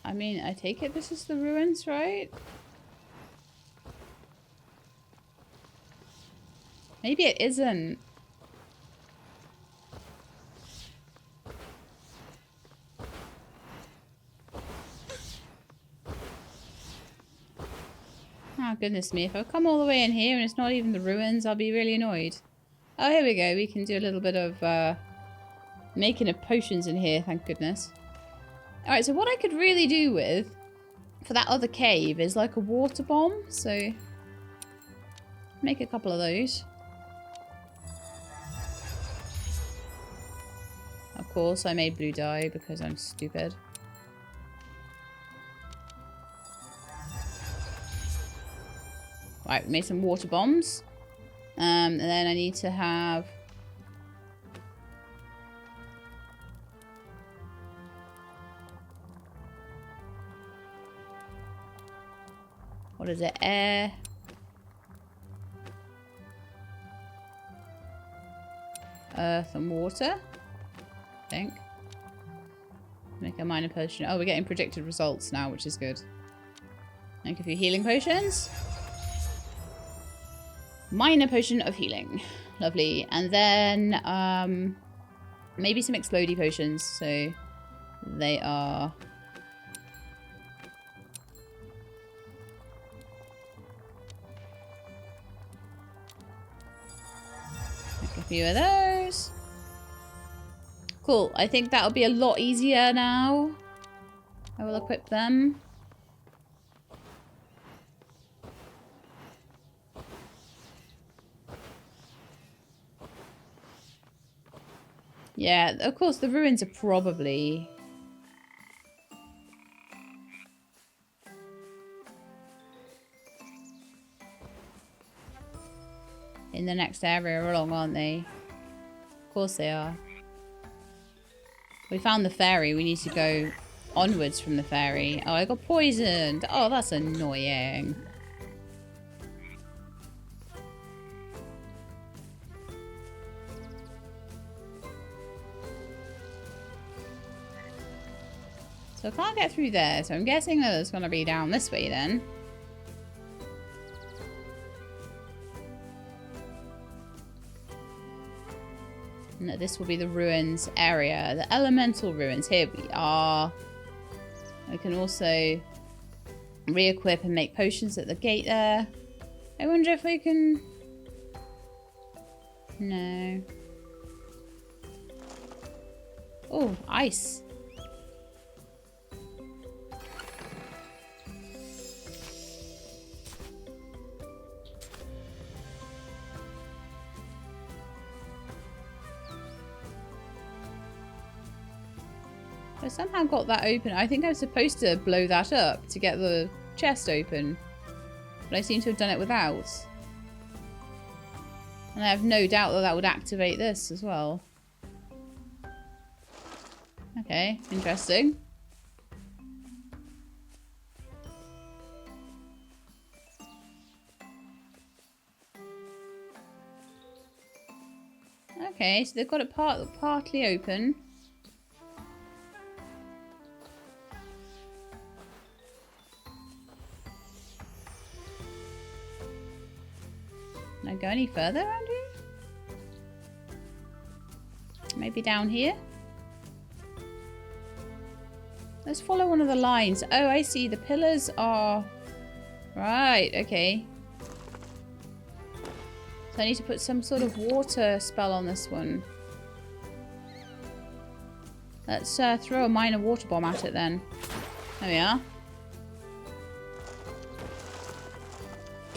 I mean, I take it this is the ruins, right? Maybe it isn't. Oh, goodness me. If I come all the way in here and it's not even the ruins, I'll be really annoyed. Oh, here we go. We can do a little bit of making of potions in here, thank goodness. Alright, so what I could really do with, for that other cave, is like a water bomb. So, make a couple of those. Of course, I made blue dye because I'm stupid. Right, we made some water bombs. And then I need to have... What is it? Air. Earth and water. I think. Make a minor potion. Oh, we're getting predicted results now, which is good. Make a few healing potions. Minor potion of healing. Lovely. And then maybe some explodey potions. So they are... Make a few of those. Cool. I think that'll be a lot easier now. I will equip them. Yeah, of course, the ruins are probably... in the next area along, aren't they? Of course they are. We found the fairy. We need to go onwards from the fairy. Oh, I got poisoned. Oh, that's annoying. So I can't get through there. So I'm guessing that it's going to be down this way then. And that this will be the ruins area. The elemental ruins. Here we are. I can also re-equip and make potions at the gate there. I wonder if we can... No. Oh, ice. I somehow got that open. I think I was supposed to blow that up to get the chest open. But I seem to have done it without. And I have no doubt that that would activate this as well. Okay, interesting. Okay, so they've got it partly open. Can I go any further around here? Maybe down here? Let's follow one of the lines. Oh, I see. The pillars are... Right, okay. So I need to put some sort of water spell on this one. Let's throw a minor water bomb at it then. There we are.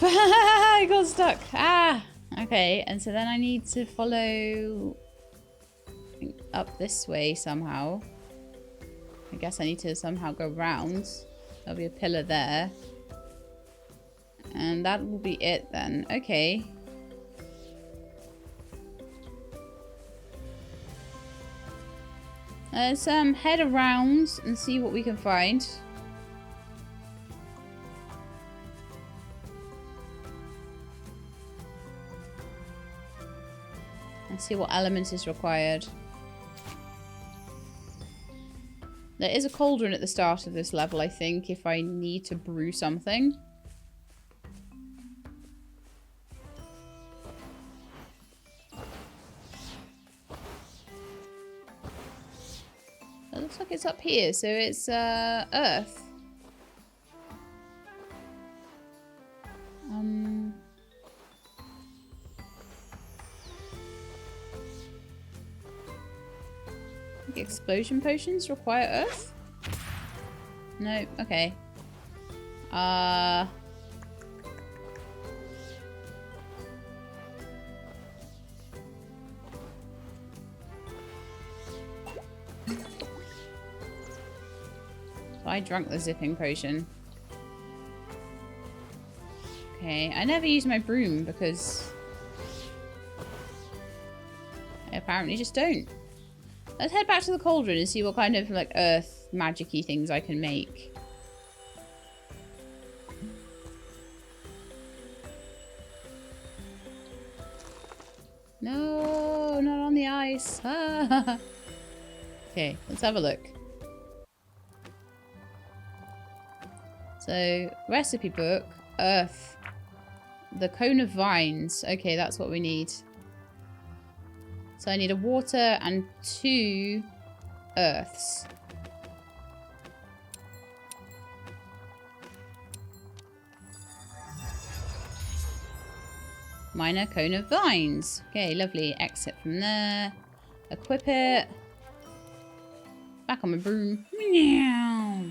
I got stuck. Ah! Okay, and so then I need to follow up this way somehow. I guess I need to somehow go round. There'll be a pillar there. And that will be it then. Okay. Let's head around and see what we can find. And see what element is required. There is a cauldron at the start of this level, I think, if I need to brew something. It looks like it's up here, so it's earth. Explosion potions require earth? No, okay. So I drank the zipping potion. Okay, I never use my broom because I apparently just don't. Let's head back to the cauldron and see what kind of like earth magic-y things I can make. No, not on the ice. Ah. Okay, let's have a look. So, recipe book, earth. The cone of vines. Okay, that's what we need. So I need a water and 2 earths. Minor cone of vines. Okay, lovely. Exit from there. Equip it. Back on my broom. Meow.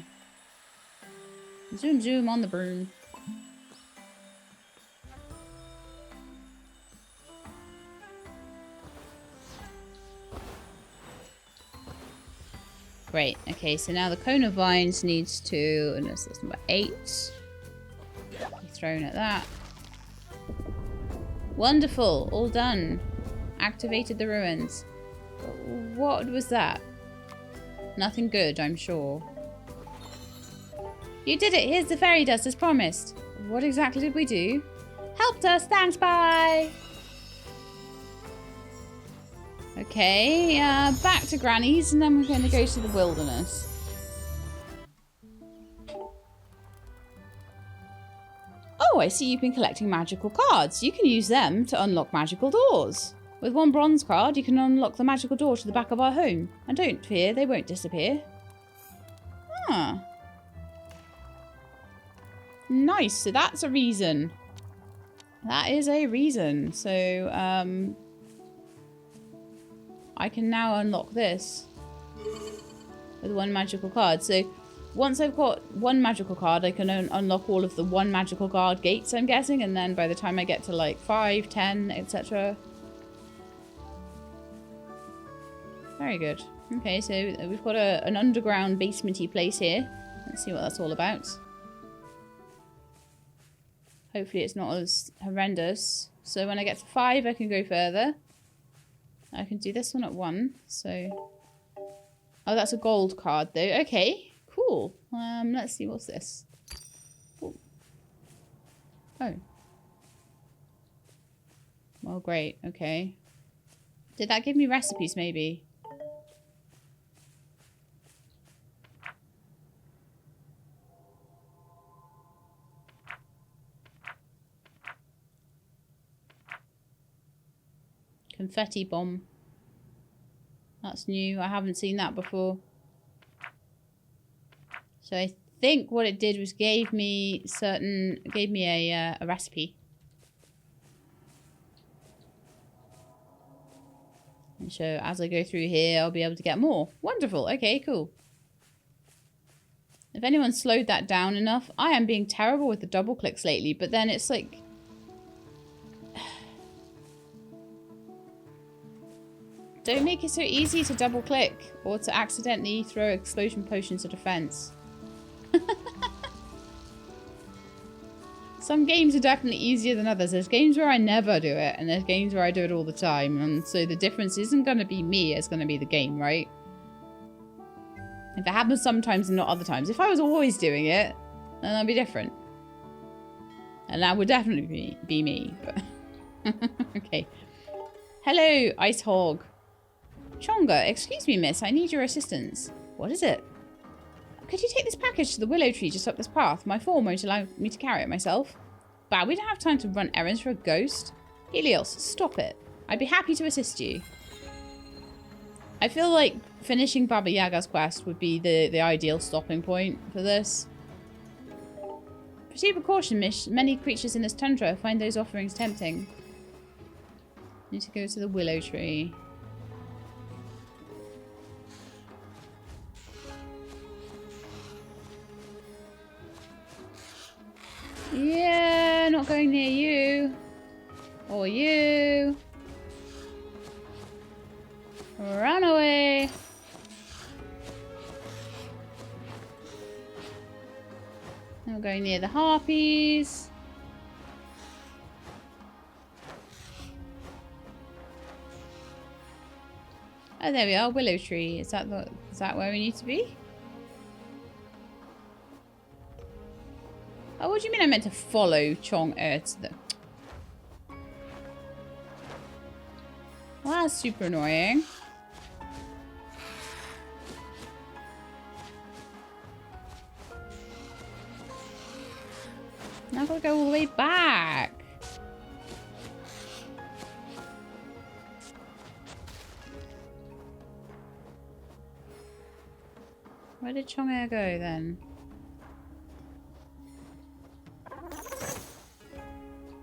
Zoom, zoom on the broom. Great. Okay, so now the cone of vines needs to... And that's number 8. Thrown at that. Wonderful. All done. Activated the ruins. What was that? Nothing good, I'm sure. You did it! Here's the fairy dust as promised. What exactly did we do? Helped us! Thanks, bye! Okay, back to Granny's, and then we're going to go to the wilderness. Oh, I see you've been collecting magical cards. You can use them to unlock magical doors. With one bronze card, you can unlock the magical door to the back of our home. And don't fear, they won't disappear. Ah. Nice, so that's a reason. That is a reason. So, I can now unlock this with one magical card. So, once I've got one magical card, I can unlock all of the one magical card gates, I'm guessing. And then by the time I get to like 5, 10, etc. Very good. Okay, so we've got an underground basement-y place here. Let's see what that's all about. Hopefully it's not as horrendous. So when I get to 5, I can go further. I can do this one at 1. So, oh, that's a gold card though. Okay, cool. Let's see, what's this? Ooh. Oh. Well, great. Okay. Did that give me recipes, maybe? Confetti bomb. That's new. I haven't seen that before. So I think what it did was gave me a recipe. And so as I go through here, I'll be able to get more. Wonderful. Okay, cool. If anyone slowed that down enough, I am being terrible with the double clicks lately, but then it's like, don't make it so easy to double click or to accidentally throw explosion potions at a fence. Some games are definitely easier than others. There's games where I never do it, and there's games where I do it all the time. And so the difference isn't going to be me, it's going to be the game, right? If it happens sometimes and not other times. If I was always doing it, then that'd be different. And that would definitely be me. But okay. Hello, Ice Hog. Chonga, excuse me, miss. I need your assistance. What is it? Could you take this package to the willow tree just up this path? My form won't allow me to carry it myself. Bah, we don't have time to run errands for a ghost. Helios, stop it. I'd be happy to assist you. I feel like finishing Baba Yaga's quest would be the ideal stopping point for this. Proceed with caution, miss. Many creatures in this tundra find those offerings tempting. Need to go to the willow tree. Yeah, not going near you. Or you. Run away. Not going near the harpies. Oh, there we are, willow tree. Is that where we need to be? Oh, what do you mean I meant to follow Chong to the... Well, that's super annoying. Now I've got to go all the way back. Where did Chong go then?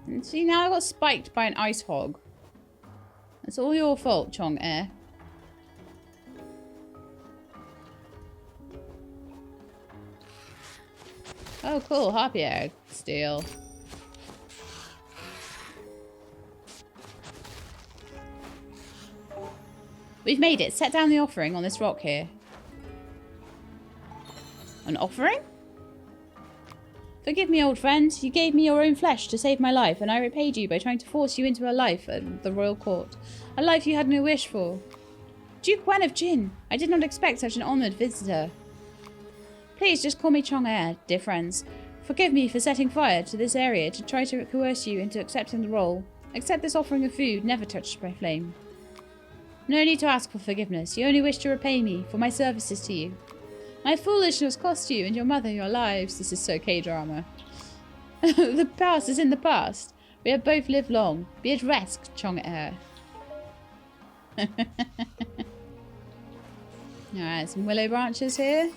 And see, now I got spiked by an ice hog. It's all your fault, Chong Air. Oh, cool. Harpy egg. Steal. We've made it. Set down the offering on this rock here. An offering? Forgive me, old friend. You gave me your own flesh to save my life, and I repaid you by trying to force you into a life at the royal court. A life you had no wish for. Duke Wen of Jin. I did not expect such an honoured visitor. Please just call me Chong-er, dear friends. Forgive me for setting fire to this area to try to coerce you into accepting the role. Accept this offering of food, never touched by flame. No need to ask for forgiveness. You only wish to repay me for my services to you. My foolishness cost you and your mother your lives. This is so K-drama. The past is in the past. We have both lived long. Be at rest, Chong-er. Alright, some willow branches here.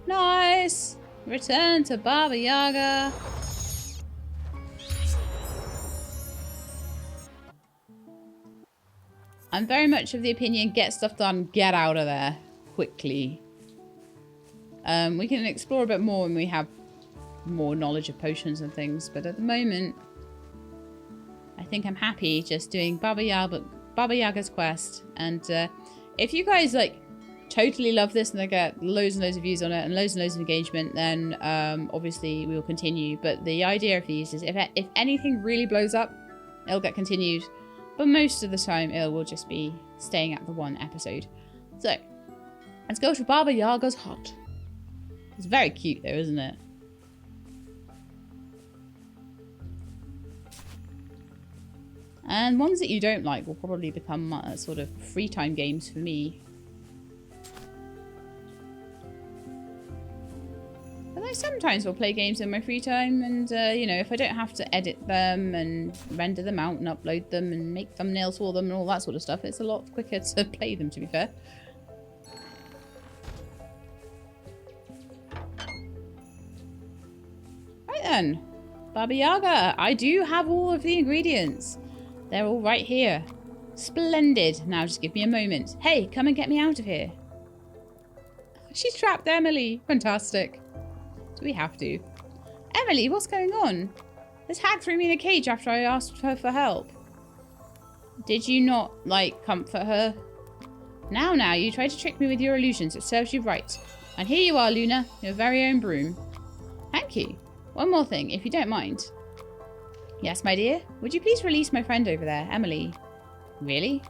Nice! Return to Baba Yaga. I'm very much of the opinion, get stuff done, get out of there. Quickly. We can explore a bit more when we have more knowledge of potions and things, but at the moment, I think I'm happy just doing Baba Yaga's quest. And if you guys like totally love this and I get loads and loads of views on it and loads of engagement, then obviously we will continue. But the idea of these is if anything really blows up, it'll get continued. But most of the time, it will just be staying at the one episode. So, let's go to Baba Yaga's hut. It's very cute though, isn't it? And ones that you don't like will probably become sort of free time games for me. Although sometimes I'll play games in my free time and, you know, if I don't have to edit them and render them out and upload them and make thumbnails for them and all that sort of stuff, it's a lot quicker to play them, to be fair. Right then. Baba Yaga. I do have all of the ingredients. They're all right here. Splendid. Now just give me a moment. Hey, come and get me out of here. She's trapped Emily. Fantastic. Do we have to? Emily, what's going on? This hag threw me in a cage after I asked her for help. Did you not, like, comfort her? Now, you tried to trick me with your illusions. It serves you right. And here you are, Luna, your very own broom. Thank you. One more thing, if you don't mind. Yes, my dear? Would you please release my friend over there, Emily? Really?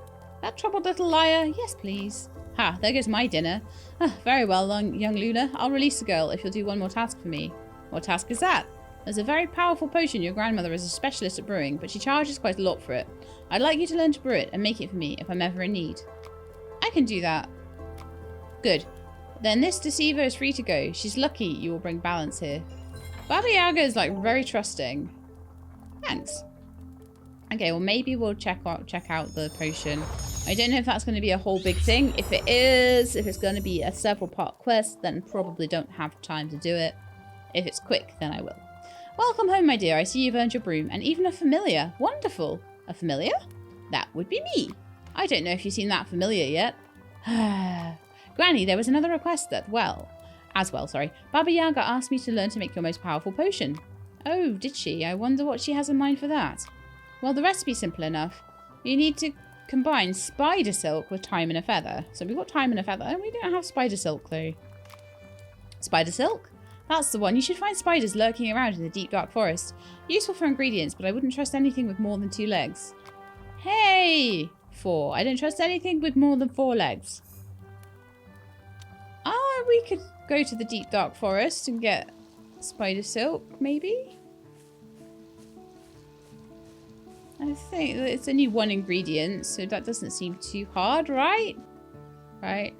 That troubled little liar? Yes, please. Ha, there goes my dinner. Ah, very well, young Luna. I'll release the girl if you'll do one more task for me. What task is that? There's a very powerful potion your grandmother is a specialist at brewing, but she charges quite a lot for it. I'd like you to learn to brew it and make it for me if I'm ever in need. I can do that. Good. Then this deceiver is free to go. She's lucky you will bring balance here. Baba Yaga is like very trusting. Thanks. Okay, well maybe we'll check out the potion. I don't know if that's going to be a whole big thing. If it is, if it's going to be a several part quest, then probably don't have time to do it. If it's quick, then I will. Welcome home, my dear. I see you've earned your broom and even a familiar. Wonderful. A familiar? That would be me. I don't know if you've seen that familiar yet. Granny, there was another request that, Baba Yaga asked me to learn to make your most powerful potion. Oh, did she? I wonder what she has in mind for that. Well, the recipe's simple enough. You need to combine spider silk with thyme and a feather. So we've got thyme and a feather. And we don't have spider silk, though. Spider silk? That's the one. You should find spiders lurking around in the deep, dark forest. Useful for ingredients, but I wouldn't trust anything with more than 2 legs. Hey! 4. I don't trust anything with more than 4 legs. Ah, we could go to the deep, dark forest and get spider silk, maybe? I think it's only 1 ingredient, so that doesn't seem too hard, right? Right.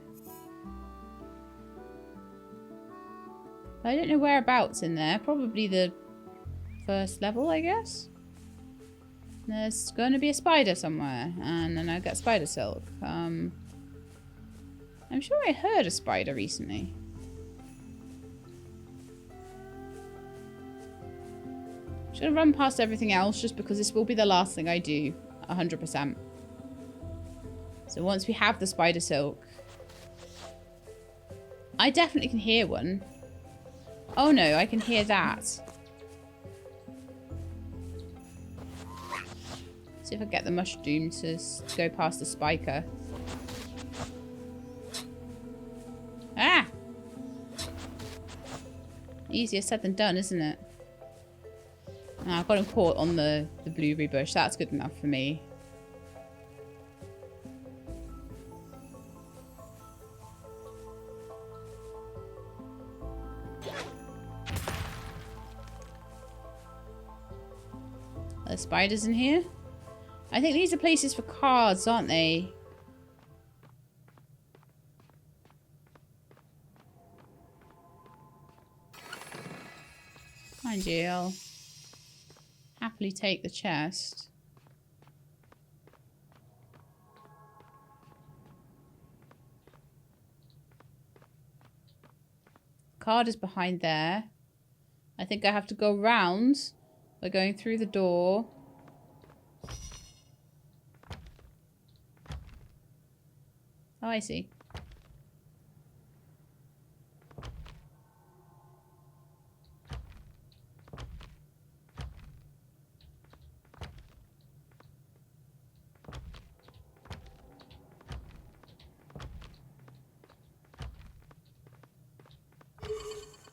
I don't know whereabouts in there. Probably the first level, I guess. There's going to be a spider somewhere, and then I get spider silk. I'm sure I heard a spider recently. I'm going to run past everything else just because this will be the last thing I do. 100%. So once we have the spider silk. I definitely can hear one. Oh no, I can hear that. See if I get the mushroom to go past the spiker. Ah! Easier said than done, isn't it? I've got him caught on the blueberry bush. That's good enough for me. Are there spiders in here? I think these are places for cards, aren't they? Mind you, I'll happily take the chest. Card is behind there. I think I have to go round by going through the door. Oh, I see.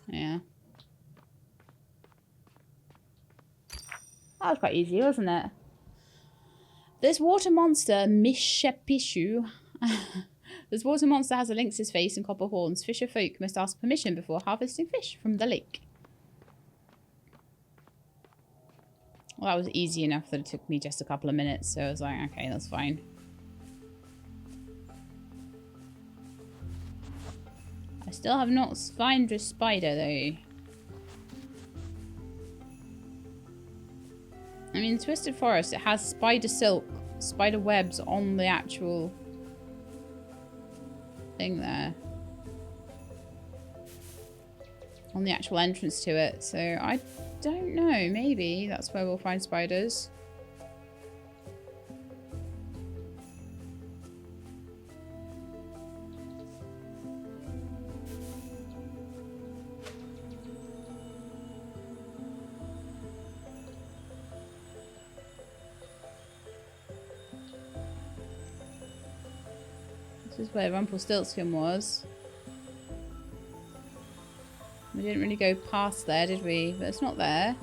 Yeah. That was quite easy, wasn't it? This water monster, Mishepishu. This water monster has a lynx's face and copper horns. Fisher folk must ask permission before harvesting fish from the lake. Well, that was easy enough that it took me just a couple of minutes, so I was like, okay, that's fine. I still have not found a spider, though. I mean, Twisted Forest, it has spider silk, spider webs on the actual thing there. On the actual entrance to it. So, I don't know. Maybe that's where we'll find spiders. This is where Rumpelstiltskin was. We didn't really go past there, did we? But it's not there.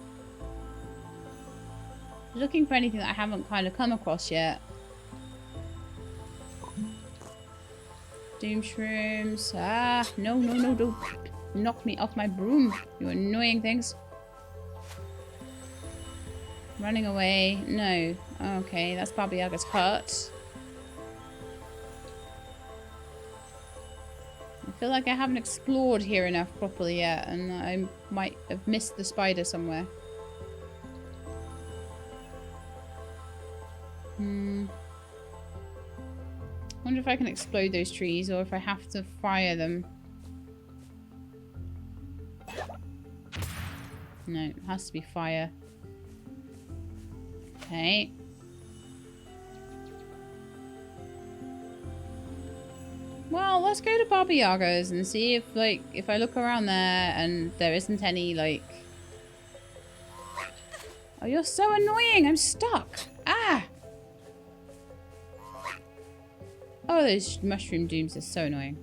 Looking for anything that I haven't kind of come across yet. Doom shrooms. Ah, no, no, no, don't knock me off my broom, you annoying things. Running away. No. Okay, that's Baba Yaga's hut. I feel like I haven't explored here enough properly yet, and I might have missed the spider somewhere. Wonder if I can explode those trees or if I have to fire them. No, it has to be fire. Okay. Well, let's go to Baba Yaga's and see if, like, if I look around there and there isn't any, like... Oh, you're so annoying! I'm stuck! Ah! Oh, those mushroom dooms are so annoying.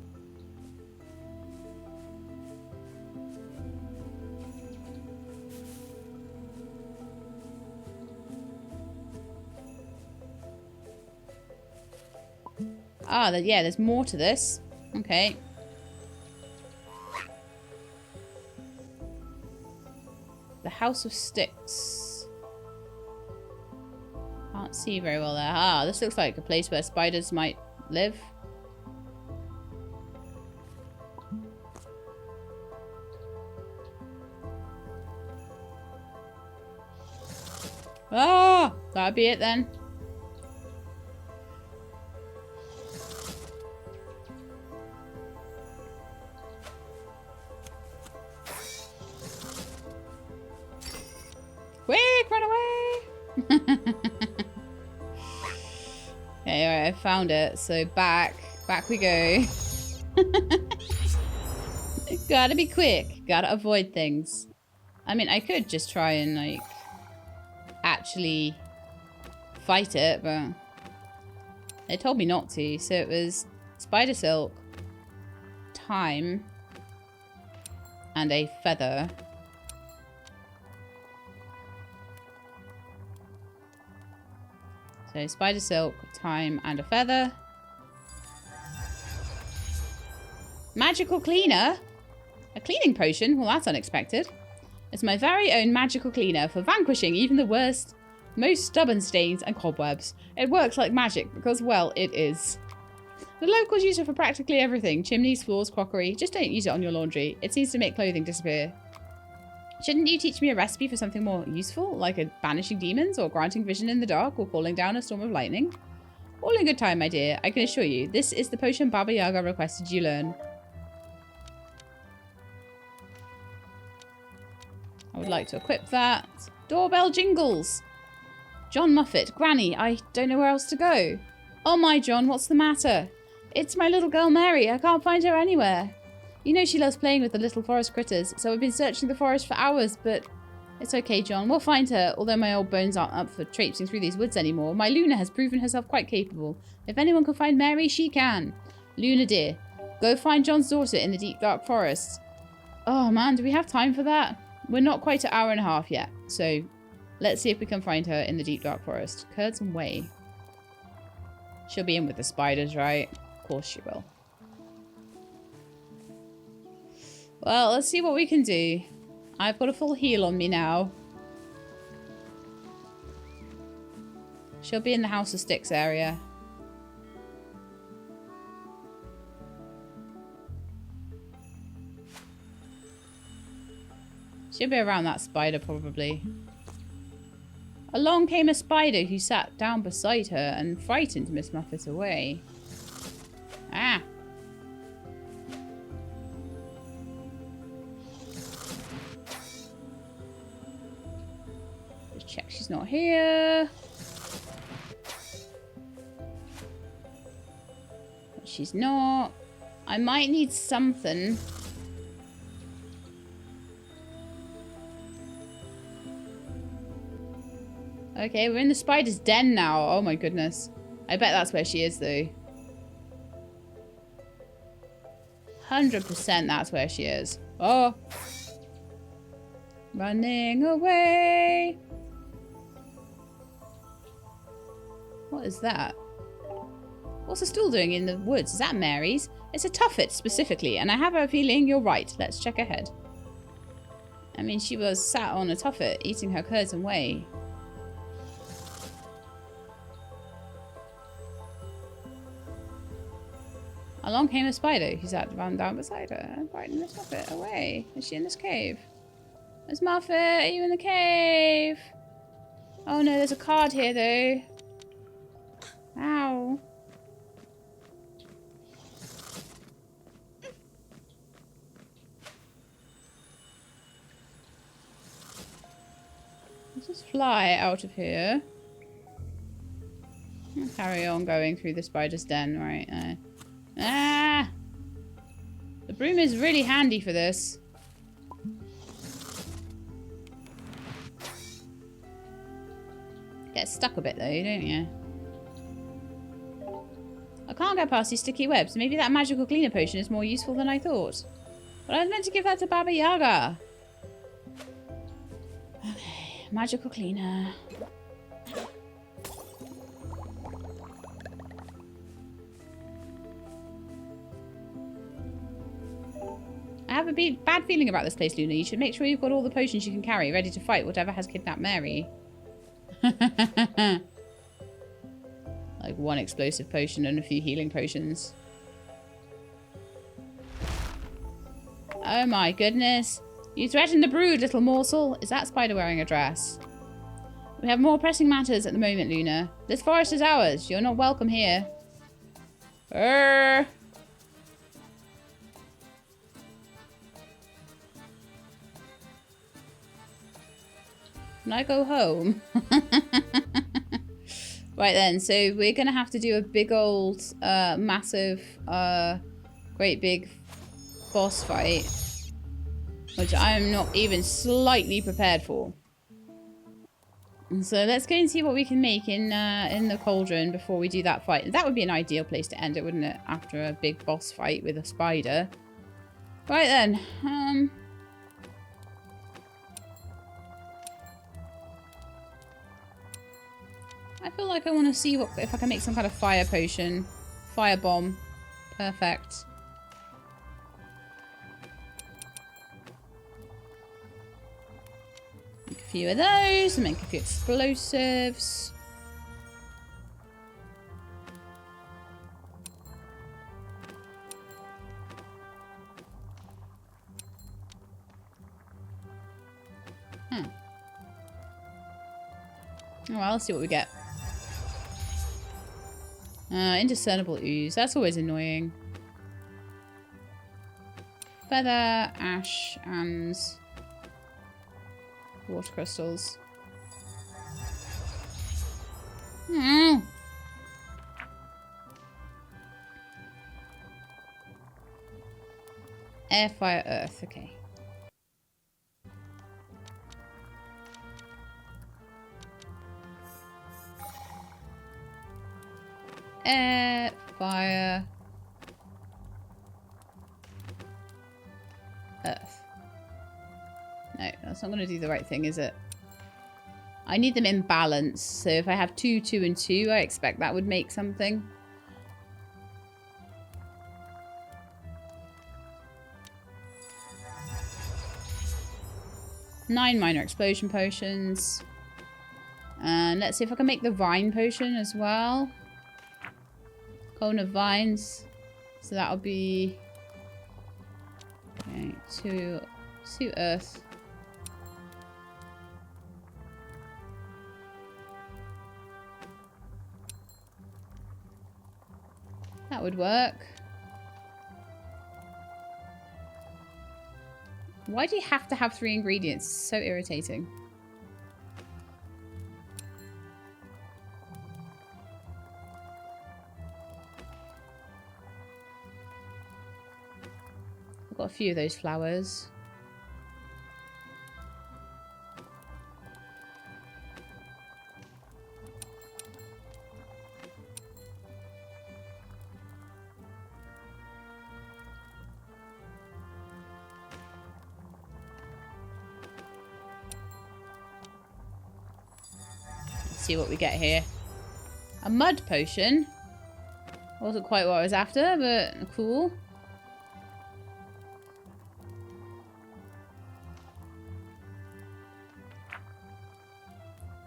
Ah, yeah, there's more to this. Okay. The House of Sticks. Can't see very well there. Ah, this looks like a place where spiders might live. Ah, that'd be it then. Quick, run away! Okay, alright, I found it. So back we go. Gotta be quick. Gotta avoid things. I mean, I could just try and, like, actually fight it, but they told me not to. So it was spider silk, thyme, and a feather. So spider silk, thyme, and a feather. Magical cleaner? A cleaning potion? Well, that's unexpected. It's my very own magical cleaner for vanquishing even the worst Most stubborn stains and cobwebs. It works like magic because, well, it is. The locals use it for practically everything. Chimneys, floors, crockery. Just don't use it on your laundry. It seems to make clothing disappear. Shouldn't you teach me a recipe for something more useful, like banishing demons, or granting vision in the dark, or calling down a storm of lightning? All in good time, my dear. I can assure you, this is the potion Baba Yaga requested you learn. I would like to equip that. Doorbell jingles. John Muffet. Granny, I don't know where else to go. Oh my, John, what's the matter? It's my little girl Mary. I can't find her anywhere. You know she loves playing with the little forest critters, so I've been searching the forest for hours, but it's okay, John. We'll find her, although my old bones aren't up for traipsing through these woods anymore. My Luna has proven herself quite capable. If anyone can find Mary, she can. Luna, dear, go find John's daughter in the deep, dark forest. Oh, man, do we have time for that? We're not quite an hour and a half yet, so let's see if we can find her in the deep, dark forest. Curds and whey. She'll be in with the spiders, right? Of course she will. Well, let's see what we can do. I've got a full heal on me now. She'll be in the House of Sticks area. She'll be around that spider, probably. Along came a spider who sat down beside her and frightened Miss Muffet away. Ah! Just check she's not here. But she's not. I might need something. Okay, we're in the spider's den now. Oh my goodness. I bet that's where she is, though. 100% that's where she is. Oh. Running away. What is that? What's the stool doing in the woods? Is that Mary's? It's a tuffet, specifically, and I have a feeling you're right. Let's check ahead. I mean, she was sat on a tuffet, eating her curds and whey. Along came a spider who sat down beside her and frightened Miss Muffet away. Is she in this cave? Miss Muffet, are you in the cave? Oh no, there's a card here though. Ow. Let's just fly out of here. I'll carry on going through the spider's den right. Ah! The broom is really handy for this. Get stuck a bit though, don't you? I can't get past these sticky webs. Maybe that magical cleaner potion is more useful than I thought. But I was meant to give that to Baba Yaga. Okay, magical cleaner. I have a bad feeling about this place, Luna. You should make sure you've got all the potions you can carry, ready to fight whatever has kidnapped Mary. Like one explosive potion and a few healing potions. Oh my goodness. You threatened the brood, little morsel. Is that spider wearing a dress? We have more pressing matters at the moment, Luna. This forest is ours. You're not welcome here. Can I go home? Right then, so we're going to have to do a big old, massive, great big boss fight. Which I am not even slightly prepared for. So let's go and see what we can make in the cauldron before we do that fight. That would be an ideal place to end it, wouldn't it? After a big boss fight with a spider. Right then. I feel like I want to see if I can make some kind of fire potion. Fire bomb. Perfect. few of those and make a few explosives. Oh, well, let's see what we get. Indiscernible ooze. That's always annoying. Feather, ash, and water crystals. Air, fire, earth. Okay. Air, fire, earth. No, that's not going to do the right thing, is it? I need them in balance. So if I have 2, 2, and 2, I expect that would make something. Nine minor explosion potions. And let's see if I can make the vine potion as well. Cone of vines. So that'll be... Okay, two earth. That would work. Why do you have to have 3 ingredients? It's so irritating. I've got a few of those flowers. See what we get here. A mud potion. Wasn't quite what I was after, but cool.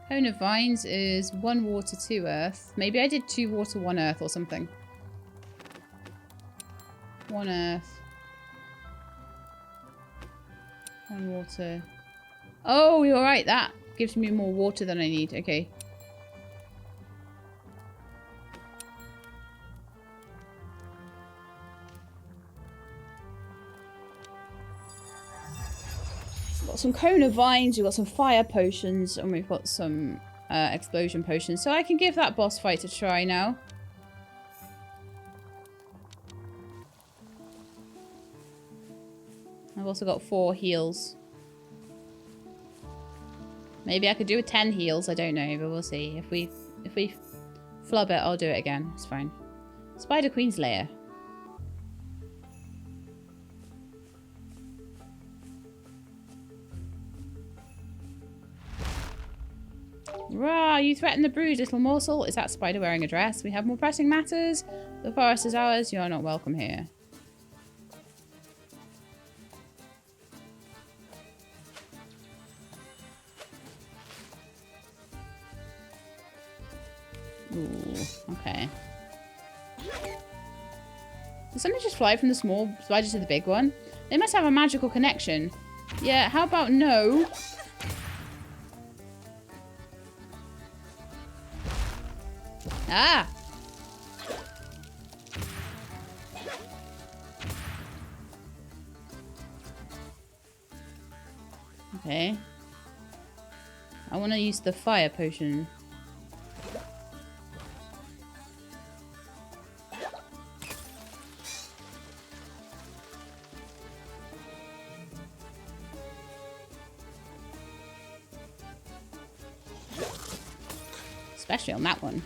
Cone of vines is 1 water, 2 earth. Maybe I did 2 water, 1 earth or something. 1 earth. 1 water. Oh, you're right. That gives me more water than I need. Okay. Got some cone of vines, we've got some fire potions, and we've got some explosion potions. So I can give that boss fight a try now. I've also got 4 heals. Maybe I could do a 10 heals, I don't know, but we'll see. If we flub it, I'll do it again. It's fine. Spider Queen's lair. Rah, you threaten the brews, little morsel. Is that spider wearing a dress? We have more pressing matters. The forest is ours. You are not welcome here. Ooh, okay. Did something just fly from the small spider to the big one? They must have a magical connection. Yeah, how about no? Ah! Okay. I want to use the fire potion. Especially on that one.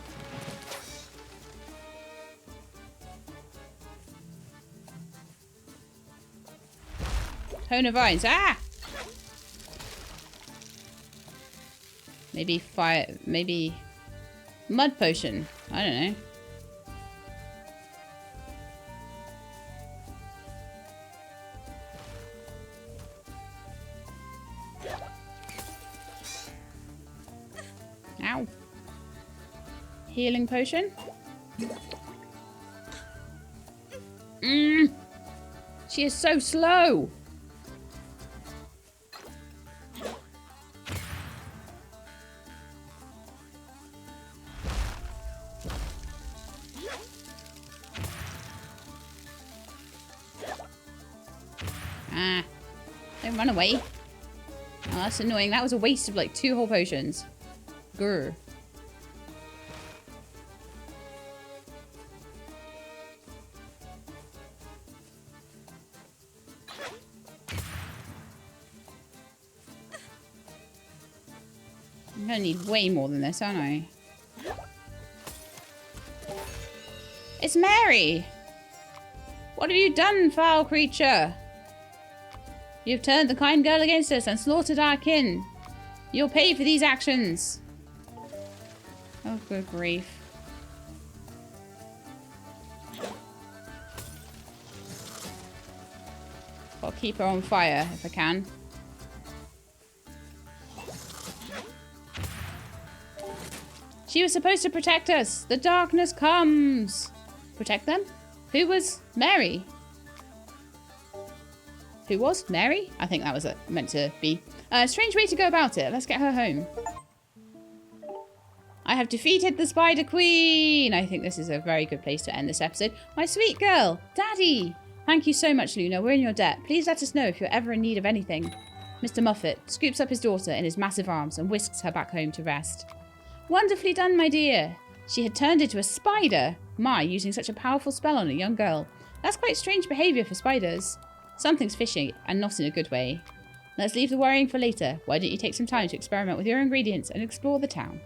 Cone of vines. Ah! Maybe fire. Maybe mud potion. I don't know. healing potion. She is so slow. Ah, don't run away. Oh, that's annoying. That was a waste of like 2 whole potions. Grr. I'm gonna need way more than this, aren't I? It's Mary! What have you done, foul creature? You've turned the kind girl against us and slaughtered our kin. You'll pay for these actions. Oh, good grief. I'll keep her on fire if I can. She was supposed to protect us. The darkness comes. Protect them? Who was Mary? Who was Mary? I think that was meant to be. Strange way to go about it. Let's get her home. I have defeated the Spider Queen. I think this is a very good place to end this episode. My sweet girl, Daddy. Thank you so much, Luna. We're in your debt. Please let us know if you're ever in need of anything. Mr. Muffet scoops up his daughter in his massive arms and whisks her back home to rest. Wonderfully done, my dear. She had turned into a spider. My, using such a powerful spell on a young girl. That's quite strange behaviour for spiders. Something's fishy, and not in a good way. Let's leave the worrying for later. Why don't you take some time to experiment with your ingredients and explore the town?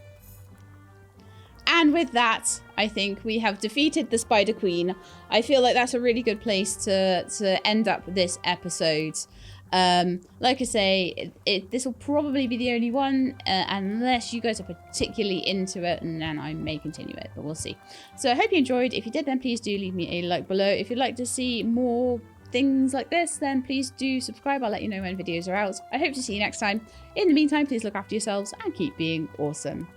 And with that, I think we have defeated the Spider Queen. I feel like that's a really good place to end up this episode. Like I say, this will probably be the only one, unless you guys are particularly into it, and then I may continue it, but we'll see. So I hope you enjoyed. If you did, then please do leave me a like below. If you'd like to see more things like this, then please do subscribe. I'll let you know when videos are out. I hope to see you next time. In the meantime, please look after yourselves and keep being awesome.